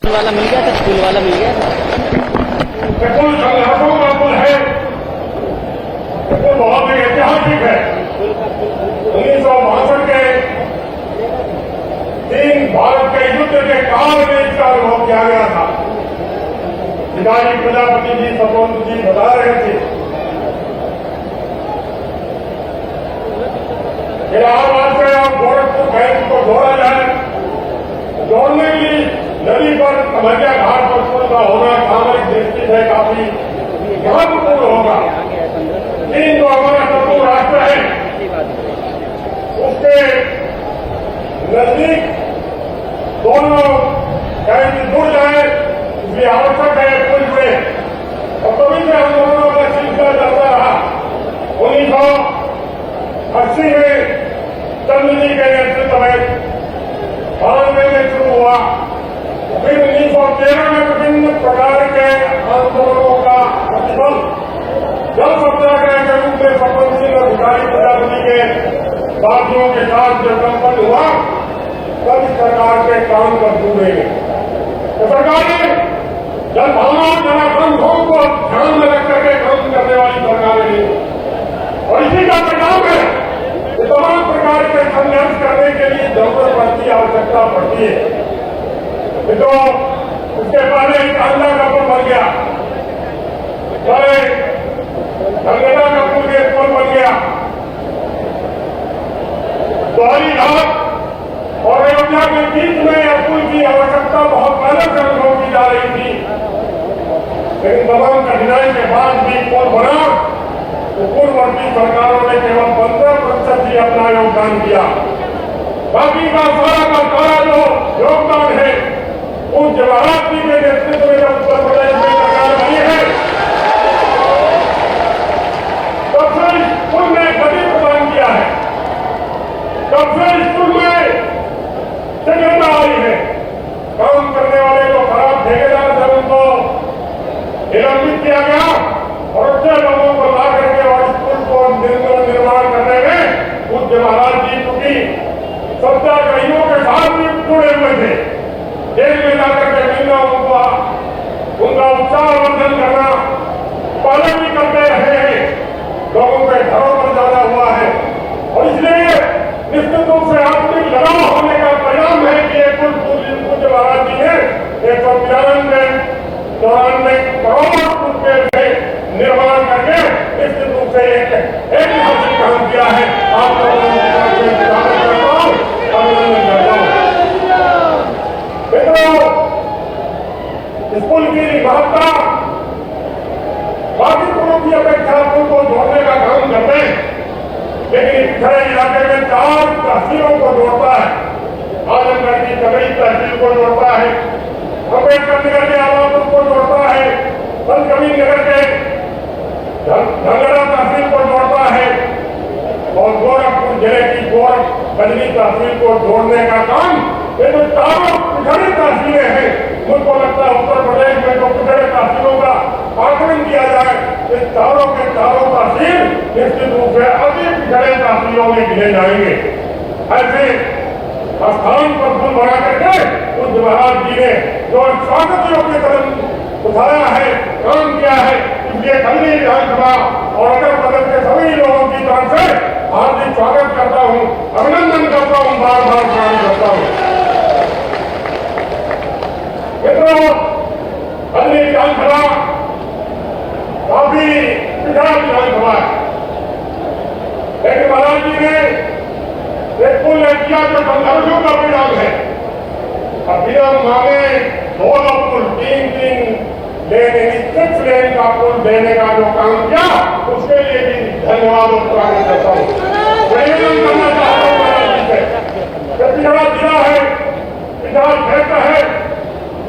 वाला मिल गया था, स्कूल वाला मिल गया था। पुल संघर्षों का पुल है, पुल बहुत ही ऐतिहासिक है। 1962 के चीन भारत के युद्ध के काल में इसका अनुभव किया गया था। पिताजी प्रजापति जी सपोन जी बता रहे थे, इलाहाबाद से और गोरखपुर बैंक को जोड़ा जाए, जोड़ने की नदी पर कमरिया घाट पर पुल का होना सामरिक दृष्टि से काफी महत्वपूर्ण होगा। चीन जो हमारा शत्रु राष्ट्र है, उसके नजदीक दोनों कहीं जुड़ जाए, इसलिए आवश्यक है पुल जुड़े। और तभी से हम दोनों का सिलसिला चलता रहा। 1980 में चंद्र जी के नेतृत्व में 92 में शुरू हुआ, फिर 1913 में विभिन्न प्रकार के आंदोलनों का प्रतिफल जल सत्याग्रह के रूप में सपन सिंह और भिखारी प्रजापति के साथियों के साथ जब संपन्न हुआ, तब इस सरकार के काम पर जुड़े गए। तो सरकार ने जन भावनाओं जनाकांक्षों को ध्यान में रख करके काम करने वाली सरकार नहीं, और इसी का परिणाम है कि तमाम प्रकार के संघर्ष करने के लिए जरूरत पड़ती, आवश्यकता पड़ती है। तो उसके पहले ही कांदा का पुल बन गया, धनगढ़ा का पुल के पुल बन गया, दोहरी घाट और अयोध्या के बीच में यह पुल की आवश्यकता बहुत पहले से अनुभव की जा रही थी। लेकिन तमाम कठिनाई के बाद भी पुल बना तो पूर्ववर्ती सरकारों ने केवल 15% ही अपना योगदान दिया। बाकी का सारा जो योगदान है उस जवाहरलाल जी के नेतृत्व में जब उत्तर प्रदेश में सरकार बनी है, तब से इस पुल ने गति प्रदान किया है, तब से इस पुल में शीघ्रता आई है। काम करने वाले जो खराब ठेकेदार थे उनको निलंबित किया गया और अच्छे लोगों को ला करके और इस पुल को निर्माण करने में उस जवाहरलाल जी चूंकि सत्याग्रहियों के साथ भी जुड़े हुए थे, जेल में जाकर के मिलना, उनका उत्साहवर्धन करना पहले भी करते रहे हैं, लोगों के घरों पर ज्यादा हुआ है। और इसलिए निश्चित रूप से आत्मिक लगाव होने का परिणाम है कि एक पूज्य महाराज जी ने 194 करोड़ रुपये में निर्माण करके निश्चित रूप से एक ऐतिहासिक काम किया है। आप लोगों को अभिनंदन करता हूं। इस पुल की महत्ता बाकी पुलों की अपेक्षा पुल को जोड़ने का काम करते हैं, लेकिन पिछड़े इलाके में 4 तहसीलों को जोड़ता है। आजमगढ़ की कगड़ी तहसील को जोड़ता है, अम्बेडकर नगर के आलापुर को जोड़ता है, संतकबीर नगर के धनगढ़ा तहसील को जोड़ता है और गोरखपुर जिले की गोरखगंज तहसील को जोड़ने का काम ये जो 4 पिछड़ी तहसीलें हैं, मुझको लगता है उत्तर प्रदेश में जो पिछड़े तहसीलों का आकलन किया जाए, इस चारों के चारों तहसील निश्चित रूप से अति पिछड़े तहसीलों में गिने जाएंगे। ऐसे स्थान पर पुल बना करके उस महाराज जी ने जो स्वागत योग्य कदम उठाया है, काम किया है, इसलिए खंडी विधानसभा और अगर बगल के सभी लोगों की तरफ से हार्दिक स्वागत करता हूं, अभिनंदन करता हूं, बार बार प्रणाम करता हूं। मित्रों, खंडी विधानसभा काफी पिछड़ा विधानसभा है, लेकिन महाराज जी ने एक पुल किया जो संघर्षों का परिणाम है। अब बिना मांगे 2 पुल 3 लेन 6 लेन का पुल देने का जो काम किया, उसके लिए भी धन्यवाद और स्वागत करता हूँ। निवेदन करना चाहता हूँ महाराज जी से, पिछड़ा जिला है, पिछड़ा क्षेत्र है,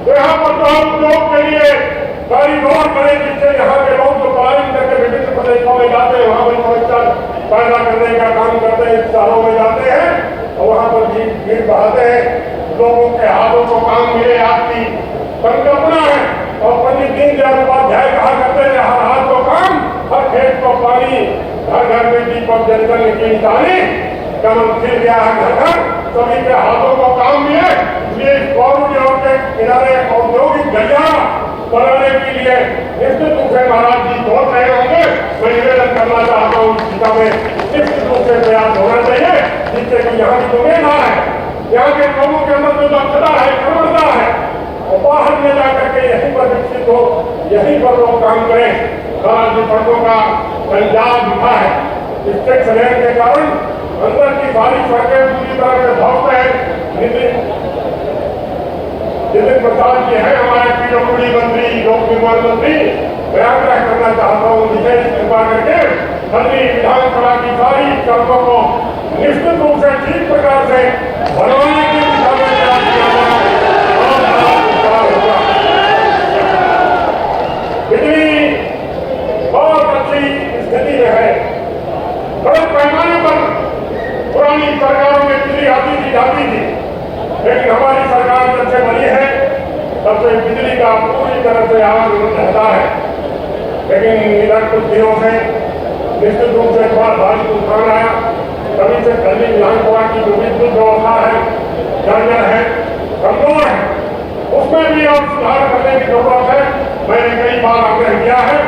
तो यहाँ पर तो हम लोग के लिए कारीगर बने, जिससे यहाँ के लोग जो पलायन करके विभिन्न प्रदेशों में जाते हैं, वहाँ पर समस्या पैदा करने का काम करते हैं, शहरों में जाते हैं और वहाँ पर भीड़ बहाते हैं, लोगों के हाथों को काम मिले, आपकी संकल्पना है। और पंडित दीनदयाल उपाध्याय कहा करते हैं, हर हाथ को काम, हर खेत को पानी, घर घर में दीपक जलकर की निशानी, कमल खिल गया है घर घर, सभी के हाथों को काम मिले। इसलिए इस गौरव के किनारे और गलियां बनाने के लिए निश्चित रूप से महाराज जी दौड़ रहे होंगे। मैं निवेदन करना चाहता हूँ इस दिशा में निश्चित रूप से प्रयास होना चाहिए, जिससे कि यहाँ की उम्मीद है, यहाँ के लोगों के अंदर जो दक्षता है, क्षमता है, और बाहर में जाकर के यहीं पर विकसित हो, यहीं पर लोग काम करें। महाराज जी सड़कों का संजाल बिठा है, इस टैक्स लेने के कारण अंदर की सारी सड़कें पूरी तरह से ध्वस्त है। नितिन प्रसाद जी है हमारे पीडब्ल्यूडी मंत्री, लोक निर्माण मंत्री। मैं आग्रह करना चाहता हूँ विशेष कृपा करके सभी विधानसभा की सारी सड़कों को निश्चित रूप से ठीक प्रकार से बनवाने की दिशा में प्रयास किया जाए। बिजली बहुत अच्छी स्थिति में है। बड़े पैमाने पर पुरानी सरकारों में बिजली आती थी जाती थी, लेकिन हमारी सरकार जब से बनी है तब से बिजली का पूरी तरह से आवागमन रहता है। लेकिन इधर कुछ दिनों से निश्चित रूप से थोड़ा भारी तूफान आया, तभी से दिल्ली विधानसभा की जो विद्युत व्यवस्था है, जर्जर है, कमजोर है, उसमें भी अब सुधार करने की जरूरत है। मैंने कई बार आग्रह किया है,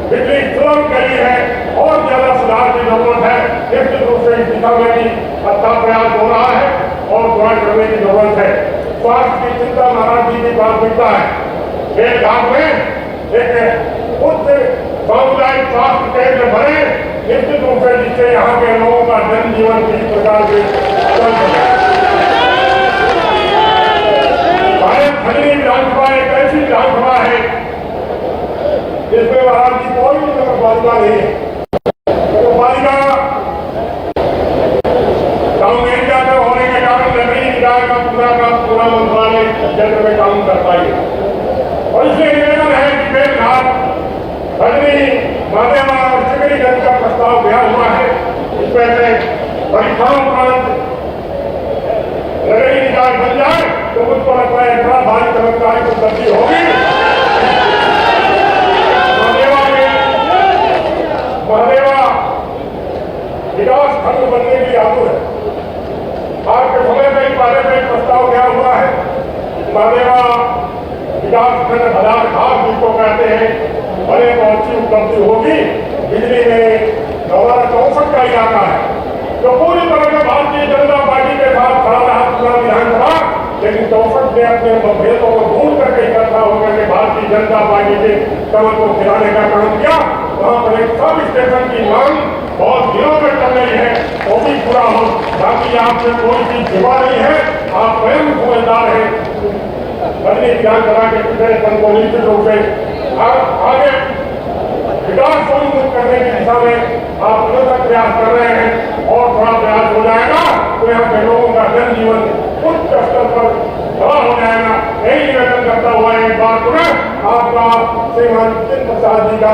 बिजली सुलभ गई है और ज्यादा सुधार की जरूरत है। निश्चित रूप से इस दिशा में भी अच्छा प्रयास हो रहा है और थोड़ा करने की जरूरत है। स्वास्थ्य की चिंता महाराज जी की प्राथमिकता है। बेलघाट में एक उच्च सामुदायिक स्वास्थ्य केंद्र बने, निश्चित रूप से जिससे यहाँ के लोगों का जनजीवन किसी प्रकार से चल सके। खड़ी विधानसभा एक ऐसी विधानसभा है जिसमें महाराज जी कोई भी नगरपालिका नहीं है। नगरपालिका टाउन एरिया में होने के कारण नगरीय निकाय का पूरा मंत्रालय क्षेत्र में काम करता है। और इसलिए निवेदन है कि बेलघाट, बजरी, मादेवा और चिकनीगंज का प्रस्ताव गया हुआ है। इसमें से परीक्षाओं उपरांत नगरीय निकाय बन जाए तो मुझको लगता है बड़ा भारी चमत्कारी उपलब्धि होगी। महादेवा विकास खंड बनने की आतुर है। आज के समय में इस बारे में प्रस्ताव गया हुआ है। महादेवा विकास खंड बाजार घाट जिसको कहते हैं, बड़े बहुत अच्छी उपलब्धि होगी। बिजली में हमारा 64 का इलाका है जो पूरी तरह से भारतीय जनता पार्टी के साथ खड़ा रहा पूरा विधानसभा, लेकिन 64 ने अपने मतभेदों को दूर करके इकट्ठा होकर के भारतीय जनता पार्टी के कमल को खिलाने का काम किया। वहाँ पर एक सब स्टेशन की मांग बहुत दिनों में चल रही है, वो भी पूरा हो। बाकी आपसे कोई चीज छिपा नहीं है, आप स्वयं समझदार हैं। बदली विधानसभा के पिछड़ेपन को निश्चित रूप से आगे विकास को उन्मुख करने की दिशा में आप निरंतर प्रयास कर रहे हैं और थोड़ा प्रयास हो जाएगा तो यहाँ के लोगों का जनजीवन उच्च स्तर पर खड़ा हो जाएगा। यही निवेदन करता हुआ एक बार पुनः आपका श्रीमान नितिन प्रसाद जी का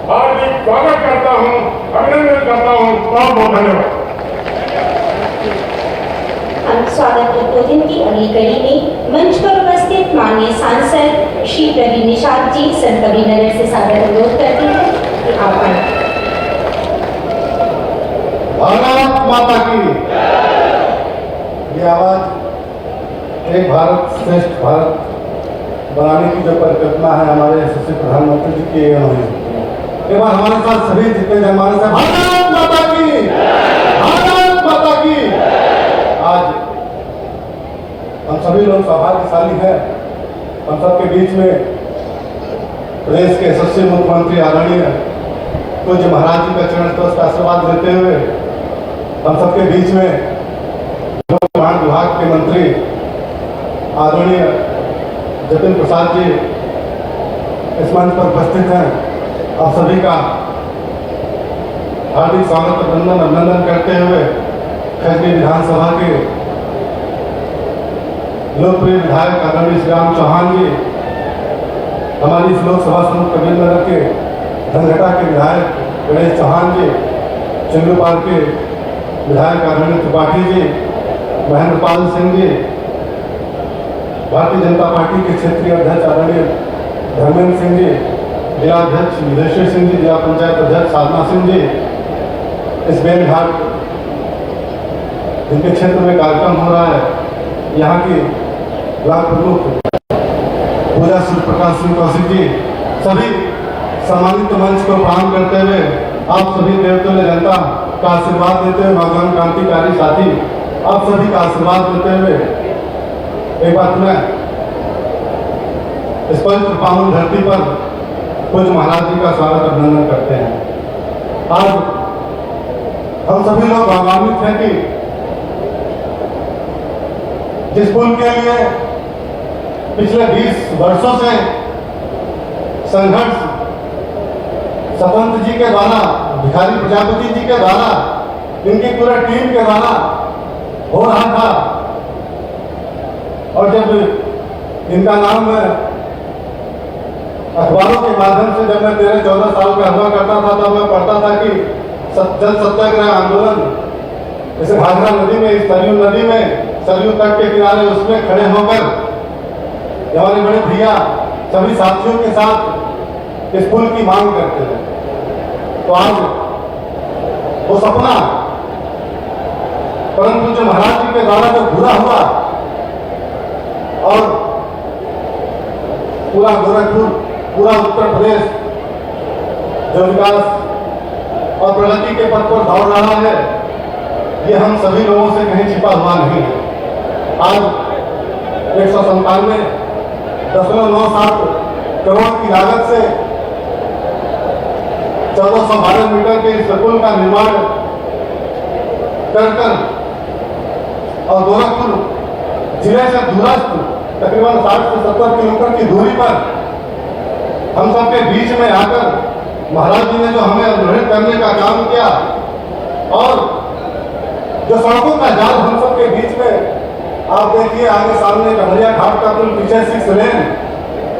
हार्दिक स्वागत करता हूँ, अभिनंदन करता हूँ। बहुत बहुत धन्यवाद। स्वागत उद्बोधन की अगली कड़ी में मंच पर उपस्थित माननीय सांसद श्री प्रवीण निषाद जी संतकबीर नगर से सादर अनुरोध करते हैं। आप भारत माता की ये आवाज एक भारत श्रेष्ठ भारत बनाने की जो परिकल्पना है हमारे यशस्वी प्रधानमंत्री जी की एक बार हमारे साथ सभी जितने जनमानस हैं, भारत माता की, भारत माता की। आज हम सभी लोग सौभाग्यशाली हैं, हम सबके बीच में प्रदेश के यशस्वी मुख्यमंत्री आदरणीय पूज्य महाराज जी का चरण स्पर्श का आशीर्वाद लेते हुए हम सबके बीच में लोक निर्माण विभाग के मंत्री आदरणीय जतिन प्रसाद जी इस मंच पर उपस्थित हैं। आप सभी का हार्दिक स्वागत अभिनंदन करते हुए खजनी विधानसभा के लोकप्रिय विधायक आदरणीय श्री राम चौहान जी, हमारी इस लोकसभा समूह कबीर नगर के धनघटा के विधायक गणेश चौहान जी, चिंगरूपाल के विधायक आदरणीय त्रिपाठी जी, महेंद्र पाल सिंह जी, भारतीय जनता पार्टी के क्षेत्रीय अध्यक्ष आदरणीय धर्मेंद्र सिंह जी, जिला अध्यक्ष विदेश्वर सिंह जी, जिला पंचायत अध्यक्ष साधना सिंह जी, इस बेलघाट जिनके क्षेत्र में कार्यक्रम हो रहा है, यहाँ की ब्लॉक प्रमुख पूजा शिव प्रकाश सिंह कौशिक जी, सभी सम्मानित मंच को प्रणाम करते हुए आप सभी देवतुल्य जनता का आशीर्वाद देते हुए, नौजवान क्रांतिकारी साथी आप सभी का आशीर्वाद देते हुए एक बात मैं इस पवित्र पावन धरती पर पूज्य महाराज जी का स्वागत अभिनंदन करते हैं। आज हम सभी लोग गौरवान्वित हैं कि जिस पुल के लिए पिछले 20 वर्षों से संघर्ष स्वतंत्र जी के द्वारा, भिखारी प्रजापति जी के द्वारा, इनकी पूरी टीम के द्वारा हो रहा था, और जब इनका नाम अखबारों के माध्यम से जब मैं 13-14 साल का हुआ करता था तब मैं पढ़ता था कि जल सत्याग्रह आंदोलन जैसे घाघरा नदी में, सरयू नदी में, सरयू तट के किनारे उसमें खड़े होकर हमारे बड़े भैया सभी साथियों के साथ इस पुल की मांग करते हैं। तो आज वो सपना परंतु जो महाराज जी के द्वारा जो पूरा हुआ और पूरा गोरखपुर, पूरा उत्तर प्रदेश जो विकास और प्रगति के पथ पर दौड़ रहा है, ये हम सभी लोगों से कहीं छिपा हुआ नहीं है। आज 197.97 करोड़ की लागत से 1412 मीटर के इस पुल का निर्माण कर और गोरखपुर जिले से दूरस्थ तकरीबन 60 से 70 किलोमीटर की दूरी पर हम सबके बीच में आकर महाराज जी ने जो हमें अनुग्रहित करने का काम किया, और जो सड़कों का जाल हम सबके बीच में, आप देखिए आगे सामने कमरिया घाट का पुल, पीछे 6 लेन,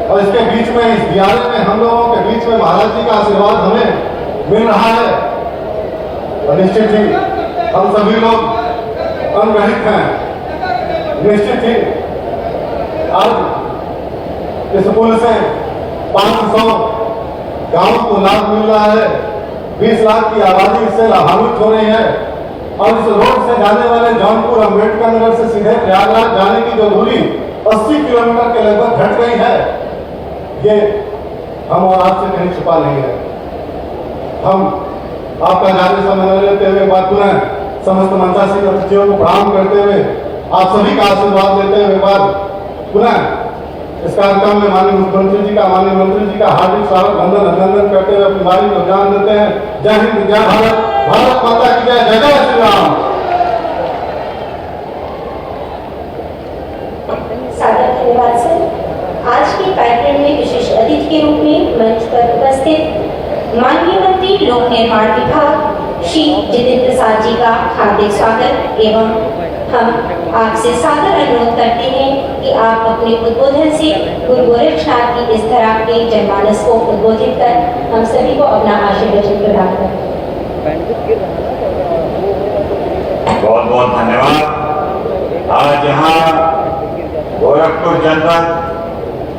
और इसके बीच में इस दियारे में हम लोगों के बीच में महाराज जी का आशीर्वाद हमें मिल रहा है। और निश्चित ही हम सभी लोग अनुग्रहित हैं। निश्चित ही आज इस पुल से 500 गांव को लाभ मिल रहा है, 20 लाख की आबादी इससे लाभान्वित हो रही है, और इस रोड से जाने वाले जौनपुर अम्बेडकर नगर से सीधे प्रयागराज जाने की जो दूरी 80 किलोमीटर के लगभग घट गई है, ये हम और आपसे कहीं छुपा नहीं है। हम आपका जाने समय लेते हुए बात पुनः समस्त मंचासीन अतिथियों को प्रणाम करते हुए, आप सभी का आशीर्वाद लेते हुए बात पुनः इस कार्यक्रम में माननीय मुख्यमंत्री जी का, माननीय मंत्री जी का हार्दिक स्वागत, वंदन अभिनंदन करते हुए अपनी बारी को जान देते हैं। जय हिंद, जय भारत, भारत माता की जय, जय जय श्री राम। सादर धन्यवाद सर। आज के कार्यक्रम में विशेष अतिथि के रूप में मंच पर उपस्थित माननीय मंत्री लोक निर्माण विभाग श्री जितेंद्र प्रसाद जी का हार्दिक स्वागत एवं हम आपसे सादर अनुरोध करते हैं कि आप अपने उद्बोधन से गुरु गोरक्षनाथ की इस धरा के जनमानस को उद्बोधित कर हम सभी को अपना आशीर्वचन प्रदान करें। बहुत बहुत धन्यवाद। आज यहाँ गोरखपुर जनपद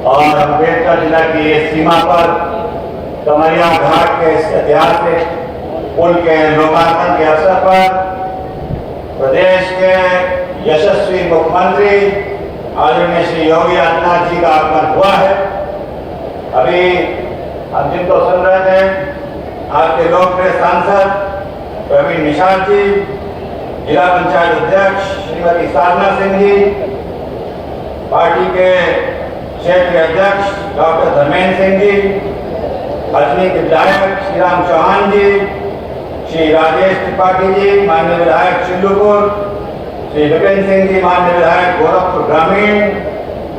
और अम्बेडकर जिला की इस सीमा पर कमरिया घाट के इस ऐतिहासिक पुल के लोकार्पण के अवसर पर प्रदेश के यशस्वी मुख्यमंत्री आदरणीय श्री योगी आदित्यनाथ जी का आगमन हुआ है। अभी हम जिनको सुन रहे थे, आपके लोकप्रिय सांसद प्रवीण निषाद जी, जिला पंचायत अध्यक्ष श्रीमती साधना सिंह जी, पार्टी के क्षेत्रीय अध्यक्ष डॉक्टर धर्मेंद्र सिंह जी, अजनी के विधायक श्री राम चौहान जी, श्री राजेश त्रिपाठी जी, माननीय विधायक चिल्लूपुर, श्री विपिन सिंह जी, माननीय विधायक गोरखपुर ग्रामीण,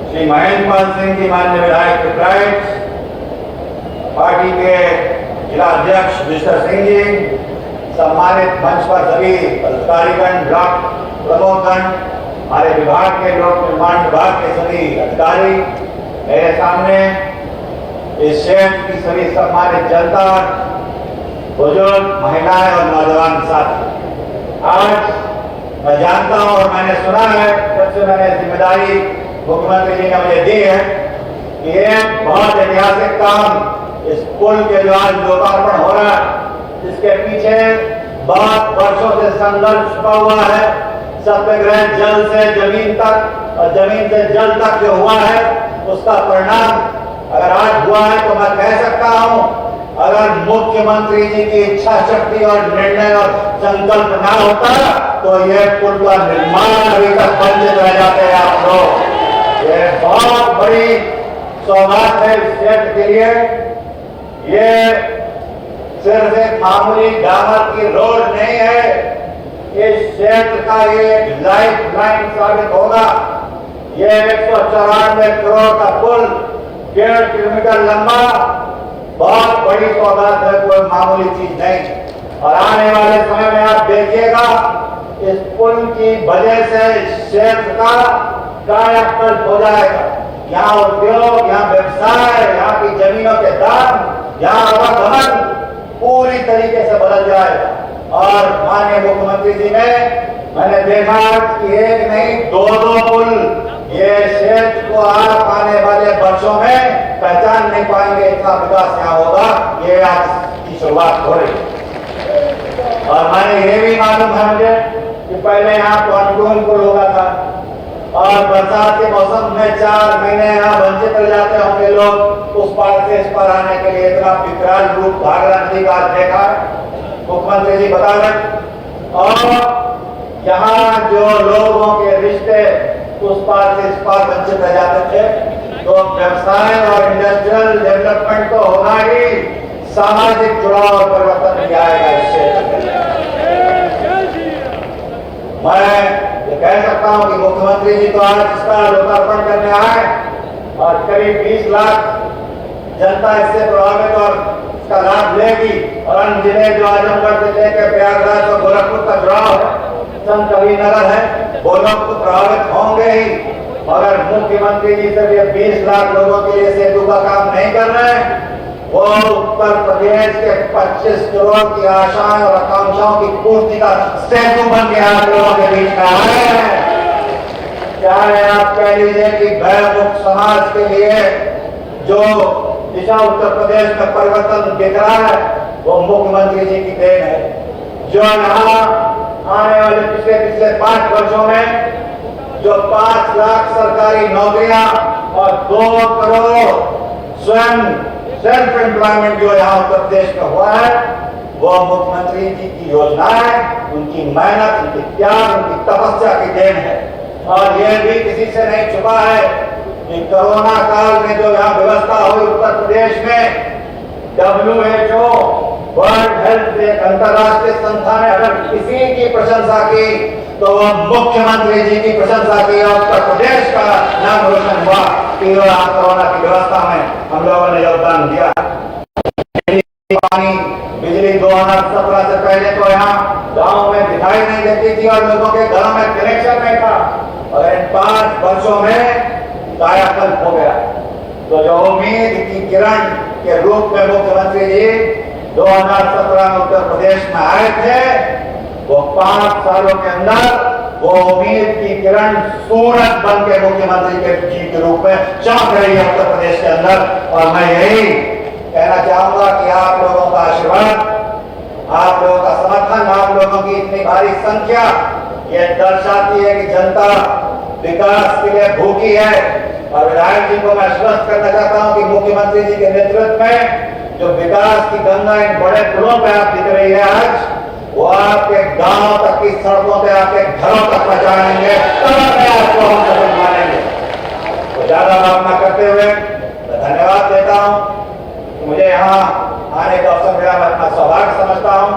श्री महेंद्र पाल सिंह जी, माननीय विधायक पिपराइच, पार्टी के जिला अध्यक्ष मिस्टर सिंह जी, सम्मानित मंच पर सभी अधिकारीगण, ब्लॉक प्रमुखगण, हमारे विभाग के लोक निर्माण विभाग के सभी अधिकारी, मेरे सामने इस क्षेत्र की सभी सम्मानित जनता, बुजुर्ग, महिलाएं और नौजवान साथी, आज मैं जानता हूं और मैंने सुना है, जब से मैंने जिम्मेदारी मुख्यमंत्री जी ने मुझे दी है कि ये बहुत ऐतिहासिक काम इस पुल के जो आज लोकार्पण हो रहा है, जिसके पीछे बहुत वर्षों से संघर्ष छुपा हुआ है, सत्याग्रह जल से जमीन तक और जमीन से जल तक जो हुआ है, उसका परिणाम अगर आज हुआ है तो मैं कह सकता हूं, अगर मुख्यमंत्री जी की इच्छा शक्ति और निर्णय और संकल्प ना होता तो ये पुल का निर्माण अभी तक वंचित रह जाते हैं आप लोग। ये बहुत बड़ी सौगात है इस क्षेत्र के लिए। ये सिर्फ एक मामूली डामर की रोड नहीं है, इस क्षेत्र का ये लाइफ लाइन साबित होगा। ये 194 करोड़ का पुल 1.5 किलोमीटर लंबा बहुत बड़ी सौगात है, कोई मामूली चीज नहीं। और आने वाले समय में आप देखिएगा इस पुल की वजह से इस क्षेत्र का कायाकल्प हो जाएगा। यहाँ उद्योग, यहाँ व्यवसाय, यहाँ की जमीनों के दाम, यहाँ आवागमन पूरी तरीके से बदल जाएगा। और माननीय मुख्यमंत्री जी ने मैंने देखा कि एक नहीं दो पुल ये क्षेत्र को आप आने वाले वर्षों में पहचान नहीं पाएंगे, इतना विकास यहाँ होगा। ये आज की शुरुआत हो रही है। और मैंने ये भी मालूम है मुझे कि पहले यहाँ पॉन्टून पुल होगा था और बरसात के मौसम में 4 महीने यहाँ वंचित रह जाते होंगे लोग उस पार से इस पार आने के लिए। इतना विकराल रूप घाघरा नदी का देखा मुख्यमंत्री जी बता रहे। और यहाँ जो लोगों के रिश्ते उस पार से इस पार वंचित रह जाते थे, तो व्यवसाय और इंडस्ट्रियल डेवलपमेंट तो होगा ही, सामाजिक जुड़ाव और परिवर्तन भी आएगा इस क्षेत्र में। मैं ये कह सकता हूं कि मुख्यमंत्री जी तो आज इसका लोकार्पण करने आए और करीब 20 लाख जनता इससे प्रभावित और इसका लाभ लेगी। और अन्य जिले जो आजमगढ़ से लेकर प्रयागराज और गोरखपुर का जुड़ाव है, संत कबीरनगर है, वो लोग तो प्रभावित होंगे ही। मगर मुख्यमंत्री जी सिर्फ ये 20 लाख लोगों के लिए सेतु का काम नहीं कर रहे हैं, वो उत्तर प्रदेश के 25 करोड़ की आशाएं और आकांक्षाओं की पूर्ति का सेतु बन के आप लोगों के बीच में आए हैं। चाहे आप कह लीजिए कि भयमुक्त समाज के लिए जो दिशा उत्तर प्रदेश में परिवर्तन दिख रहा है वो मुख्यमंत्री जी की देन है। जो यहाँ आने वाले पिछले 5 वर्षों में जो 5 लाख सरकारी नौकरियां और 2 करोड़ स्वयं सेल्फ एम्प्लॉयमेंट जो यहाँ उत्तर प्रदेश में हुआ है, वो मुख्यमंत्री जी की योजनाएं, उनकी मेहनत, उनकी त्याग, उनकी तपस्या की देन है। और ये भी किसी से नहीं छुपा है कि कोरोना काल में जो यहाँ व्यवस्था हुई उत्तर प्रदेश में, WHO वर्ल्ड हेल्थ एक अंतर्राष्ट्रीय संस्था ने अगर किसी की प्रशंसा की तो वो मुख्यमंत्री जी की प्रशंसा की और उत्तर प्रदेश का नाम रोशन हुआ कि कोरोना की व्यवस्था में हम लोगों ने योगदान दिया। पानी बिजली 2017 से पहले तो यहाँ गांव में दिखाई नहीं देती थी और लोगों के घरों में कनेक्शन नहीं था, और इन 5 वर्षों में कायाकल्प हो गया। तो जो उम्मीद की किरण के रूप में मुख्यमंत्री जी 2017 में उत्तर प्रदेश में आए थे, वो 5 सालों के अंदर वो उम्मीद की किरण सूरज बन के मुख्यमंत्री के जी के रूप में चमक रही है उत्तर प्रदेश के अंदर। और मैं यही कहना चाहूंगा कि आप लोगों का आशीर्वाद, आप लोगों का समर्थन, आप लोगों की इतनी भारी संख्या ये दर्शाती है कि जनता विकास के लिए भूखी है। और विधायक जी को मैं आश्वस्त करना चाहता हूं कि मुख्यमंत्री जी के नेतृत्व में जो विकास की गंगा इन बड़े पुलों पे आप दिख रही है आज, वो आपके गांव तक की सड़कों पे आपके घरों तक पहुंचाएंगे, तब आपको हम सफल मानेंगे। तो ज्यादा बात न करते हुए मैं धन्यवाद देता हूं। मुझे यहाँ आने का अवसर मिला, मैं अपना सौभाग्य समझता हूँ।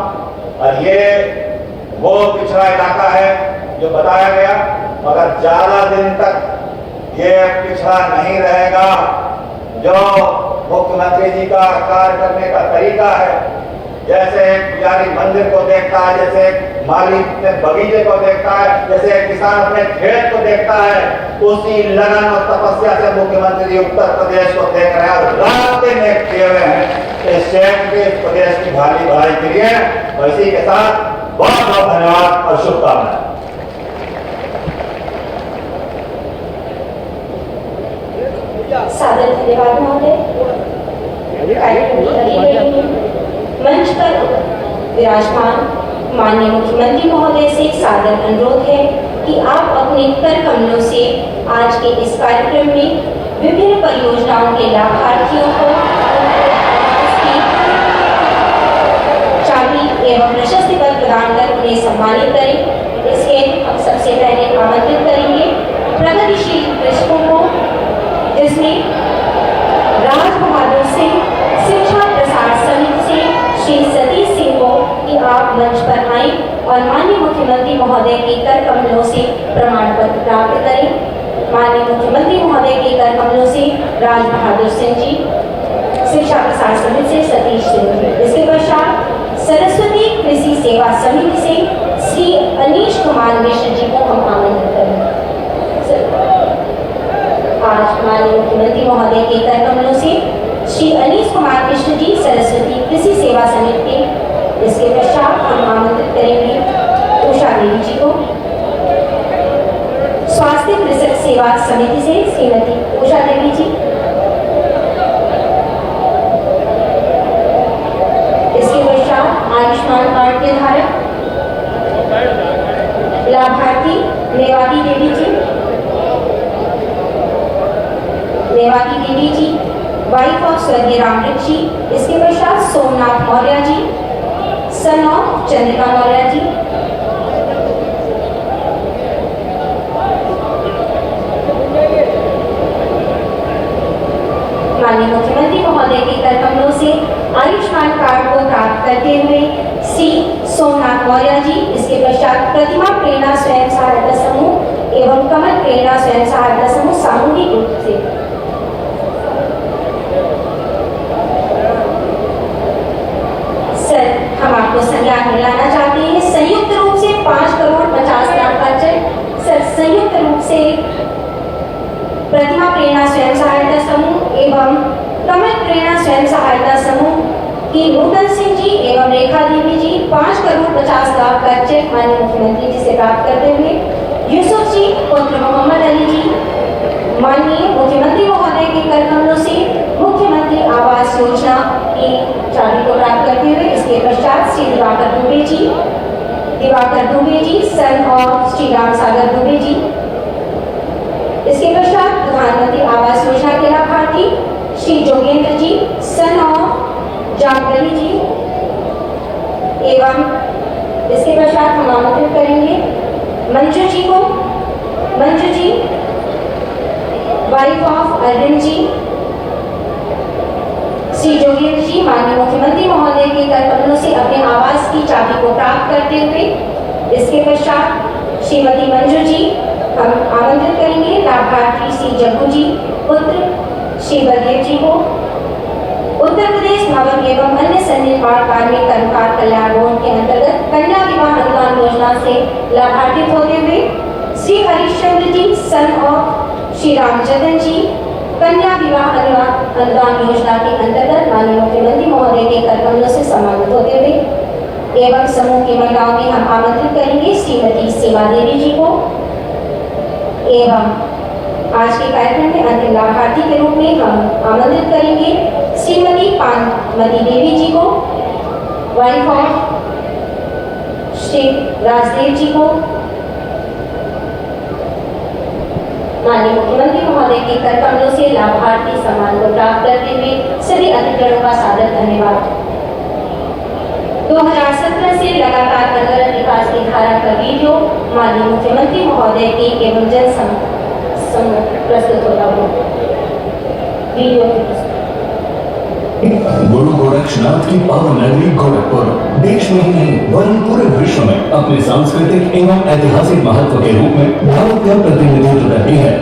और ये वो पिछड़ा इलाका है जो बताया गया, मगर ज्यादा दिन तक ये पिछड़ा नहीं रहेगा। जो मुख्यमंत्री जी का कार्य करने का तरीका है, जैसे एक पुजारी मंदिर को देखता है, जैसे एक माली अपने बगीचे को देखता है, जैसे एक किसान अपने खेत को देखता है, उसी लगन और तपस्या से मुख्यमंत्री जी उत्तर प्रदेश को देख रहे हैं और रास्ते में किए हुए हैं इस क्षेत्र के, इस प्रदेश की भावी भलाई के लिए। और इसी के साथ बहुत बहुत धन्यवाद और शुभकामनाएं। सादर धन्यवाद महोदय। मंच पर विराजमान माननीय मुख्यमंत्री महोदय से सादर अनुरोध है कि आप अपने कर कमलों से आज के इस कार्यक्रम में विभिन्न परियोजनाओं के लाभार्थी सम्मानित करें। इसके हम सबसे पहले आमंत्रित करेंगे प्रगतिशील कृषकों को, जिसमें राज बहादुर सिंह शिक्षा प्रसार समिति से श्री सतीश सिंह को कि आप मंच पर आएं और माननीय मुख्यमंत्री महोदय के कर कमलों से प्रमाण पत्र प्राप्त करें। माननीय मुख्यमंत्री महोदय के कर कमलों से राज बहादुर सिंह जी, शिक्षा प्रसार समिति से सतीश सिंह जी। इसके पश्चात सरस्वती कृषि सेवा समिति से श्री अनीश कुमार मिश्र जी को हम आमंत्रित करेंगे। आज माननीय मुख्यमंत्री महोदय के कर कमलों से श्री अनीश कुमार मिश्र जी सरस्वती कृषि सेवा समिति के। इसके पश्चात हम आमंत्रित करेंगे उषा देवी जी को, स्वास्थ्य कृषक सेवा समिति से श्रीमती उषा देवी जी। इसके पश्चात आयुष्मान कार्ड के धारक लाभार्थी मेवाती देवी जी, मेवाती देवी जी वाइफ ऑफ स्वर्गीय रामकृष्ण जी। इसके पश्चात सोमनाथ मौर्य जी, सन ऑफ चंद्रिका मौर्य जी। माननीय मुख्यमंत्री महोदय के कर कमलों से आयुष्मान कार्ड को प्राप्त करते हुए श्री सोमनाथ मौर्य जी। इसके पश्चात प्रतिमा प्रेरणा स्वयं सहायता समूह एवं कमल प्रेरणा स्वयं सहायता समूह सामूहिक रूप से। सर, हम आपको संज्ञान में लाना चाहते हैं संयुक्त रूप से 5 करोड़ 50 लाख का चेक। सर, संयुक्त रूप से प्रतिमा प्रेरणा स्वयं सहायता समूह एवं कमल प्रेरणा स्वयं सहायता समूह की नूतन सिंह जी एवं रेखा देवी जी 5 करोड़ 50 लाख का चेक माननीय मुख्यमंत्री जी से प्राप्त करते हुए यूसुफ जी पुत्र मोहम्मद अली जी माननीय मुख्यमंत्री महोदय के कर कमलों से मुख्यमंत्री आवास योजना की चाबी को प्राप्त करते हुए। इसके पश्चात श्री दिवाकर दुबे जी सन ऑफ श्री राम सागर दुबे जी। इसके पश्चात प्रधानमंत्री आवास योजना के लाभार्थी श्री जोगेंद्र जी सन ऑफ जामगली जी एवं इसके पश्चात हम आमंत्रित करेंगे मंजू जी को, मंजू जी वाइफ ऑफ अरविंद जी। श्री जोगेंद्र जी माननीय मुख्यमंत्री महोदय के कर कमलों से अपने आवास की चाबी को प्राप्त करते हुए। इसके पश्चात श्रीमती मंजू जी हम आमंत्रित करेंगे लाभार्थी श्री जग्गू जी पुत्र श्री बलदेव जी को उत्तर प्रदेश भवन एवं अन्य सन्निर्माण कार्मिक कर्मकार कल्याण बोर्ड के अंतर्गत कन्या विवाह अनुदान योजना से लाभान्वित होते हुए श्री हरिश्चंद्र जी सन ऑफ श्री रामचंद्रन जी कन्या विवाह अनुदान योजना के अंतर्गत माननीय मुख्यमंत्री महोदय के कर कमलों से सम्मानित होते हुए एवं समूह की महिलाओं में हम आमंत्रित करेंगे श्रीमती सीमा देवी जी को एवं आज के कार्यक्रम में अंतिम लाभार्थी के रूप में हम आमंत्रित करेंगे श्रीमती पानमती देवी जी को वाइफ ऑफ श्री राजदेव जी को। माननीय मुख्यमंत्री महोदय के कर कमलों से लाभार्थी सम्मान को प्राप्त करते हुए सभी अतिथियों का सादर धन्यवाद। 2017 से लगातार नगर विकास की धारा का वीडियो माननीय मुख्यमंत्री महोदय की एवं जन प्रस्तुत होता हूँ। वीडियो गुरु गोरक्षनाथ की पावन नगरी गोरखपुर देश में ही नहीं वरन पूरे विश्व में अपने सांस्कृतिक एवं ऐतिहासिक महत्व के रूप में भारत का प्रतिनिधित्व करती है।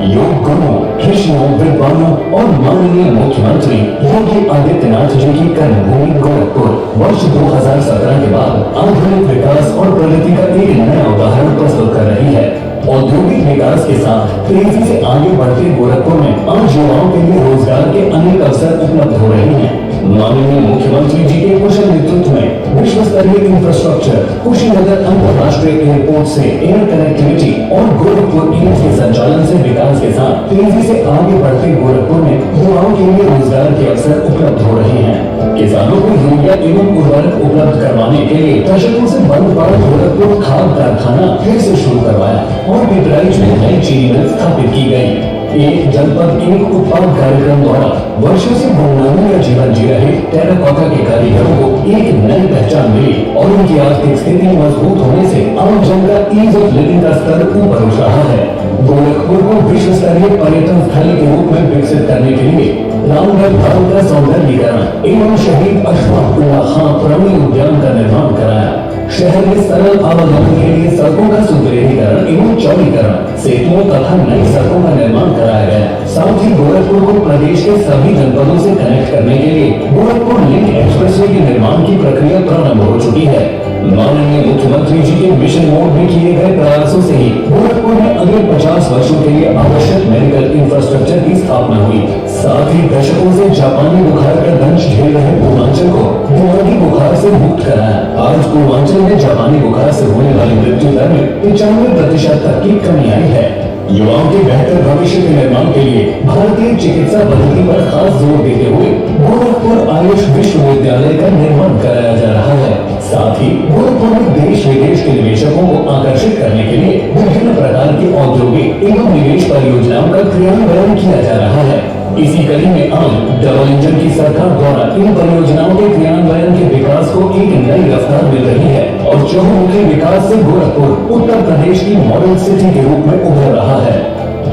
योग गुरुओं, ऋषियों, विद्वानों और माननीय मुख्यमंत्री योगी आदित्यनाथ जी की कर्मभूमि गोरखपुर वर्ष 2017 के बाद आधुनिक विकास और प्रगति का एक नया उदाहरण प्रस्तुत कर रही है। औद्योगिक विकास के साथ तेजी से आगे बढ़ते गोरखपुर में आज युवाओं के लिए रोजगार के अनेक अवसर उपलब्ध हो रहे हैं। माननीय मुख्यमंत्री जी के कुशल नेतृत्व में विश्व स्तरीय इंफ्रास्ट्रक्चर, कुशीनगर अंतर्राष्ट्रीय एयरपोर्ट से एयर कनेक्टिविटी और गोरखपुर एम्स के संचालन से विकास के साथ तेजी से आगे बढ़ते गोरखपुर में युवाओं के लिए रोजगार के अवसर उपलब्ध हो रहे हैं। किसानों को यूरिया एवं उर्वरक उपलब्ध करवाने के लिए दशकों से बंद पड़ा गोरखपुर खाद कारखाना फिर से शुरू करवाया और पिपराइच में नई चीनी मिल स्थापित की गई। एक जनपद एक उत्पाद कार्यक्रम द्वारा वर्षों से गुमनामी का जीवन जी रहे टेराकोटा के कारीगरों को एक नई पहचान मिली और उनकी आर्थिक स्थिति मजबूत होने से आम जन का ईज ऑफ लिविंग का स्तर ऊपर उठ रहा है। गोरखपुर को विश्व स्तरीय पर्यटन स्थल के रूप में विकसित करने के लिए रामगढ़ धाम का सौंदर्यीकरण एवं शहीद अशफाक उल्लाह खां प्राणी उद्यान का निर्माण कराया। शहर में सरल आवागमन के लिए सड़कों का सुदृढ़ीकरण एवं चौड़ीकरण, सेतुओं तथा नई सड़कों का निर्माण कराया गया। साथ ही गोरखपुर को प्रदेश के सभी जनपदों से कनेक्ट करने के लिए गोरखपुर लिंक एक्सप्रेसवे के निर्माण की प्रक्रिया प्रारंभ हो चुकी है। माननीय मुख्यमंत्री जी के मिशन मोड में किए गए प्रयासों से ही गोरखपुर में अगले 50 वर्षों के लिए आवश्यक मेडिकल इंफ्रास्ट्रक्चर की स्थापना हुई। साथ ही दशकों से जापानी बुखार का दंश झेल रहे पूर्वांचल को दिमागी बुखार से मुक्त कराया। आज पूर्वांचल में जापानी बुखार से होने वाली मृत्यु दर में 95% तक की कमी आई है। युवाओं के बेहतर भविष्य के निर्माण के लिए भारतीय चिकित्सा पद्धति पर खास जोर देते हुए गोरखपुर आयुष विश्वविद्यालय का निर्माण कराया जा रहा है। साथ ही गोरखपुर में देश विदेश के निवेशकों को आकर्षित करने के लिए विभिन्न प्रकार की औद्योगिक एवं निवेश परियोजनाओं का क्रियान्वयन किया जा रहा है। इसी कड़ी में आज डबल इंजन की सरकार द्वारा इन परियोजनाओं के क्रियान्वयन के विकास को एक नई रफ्तार मिल रही है और चहुमुखी विकास से गोरखपुर उत्तर प्रदेश की मॉडल सिटी के रूप में उभर रहा है।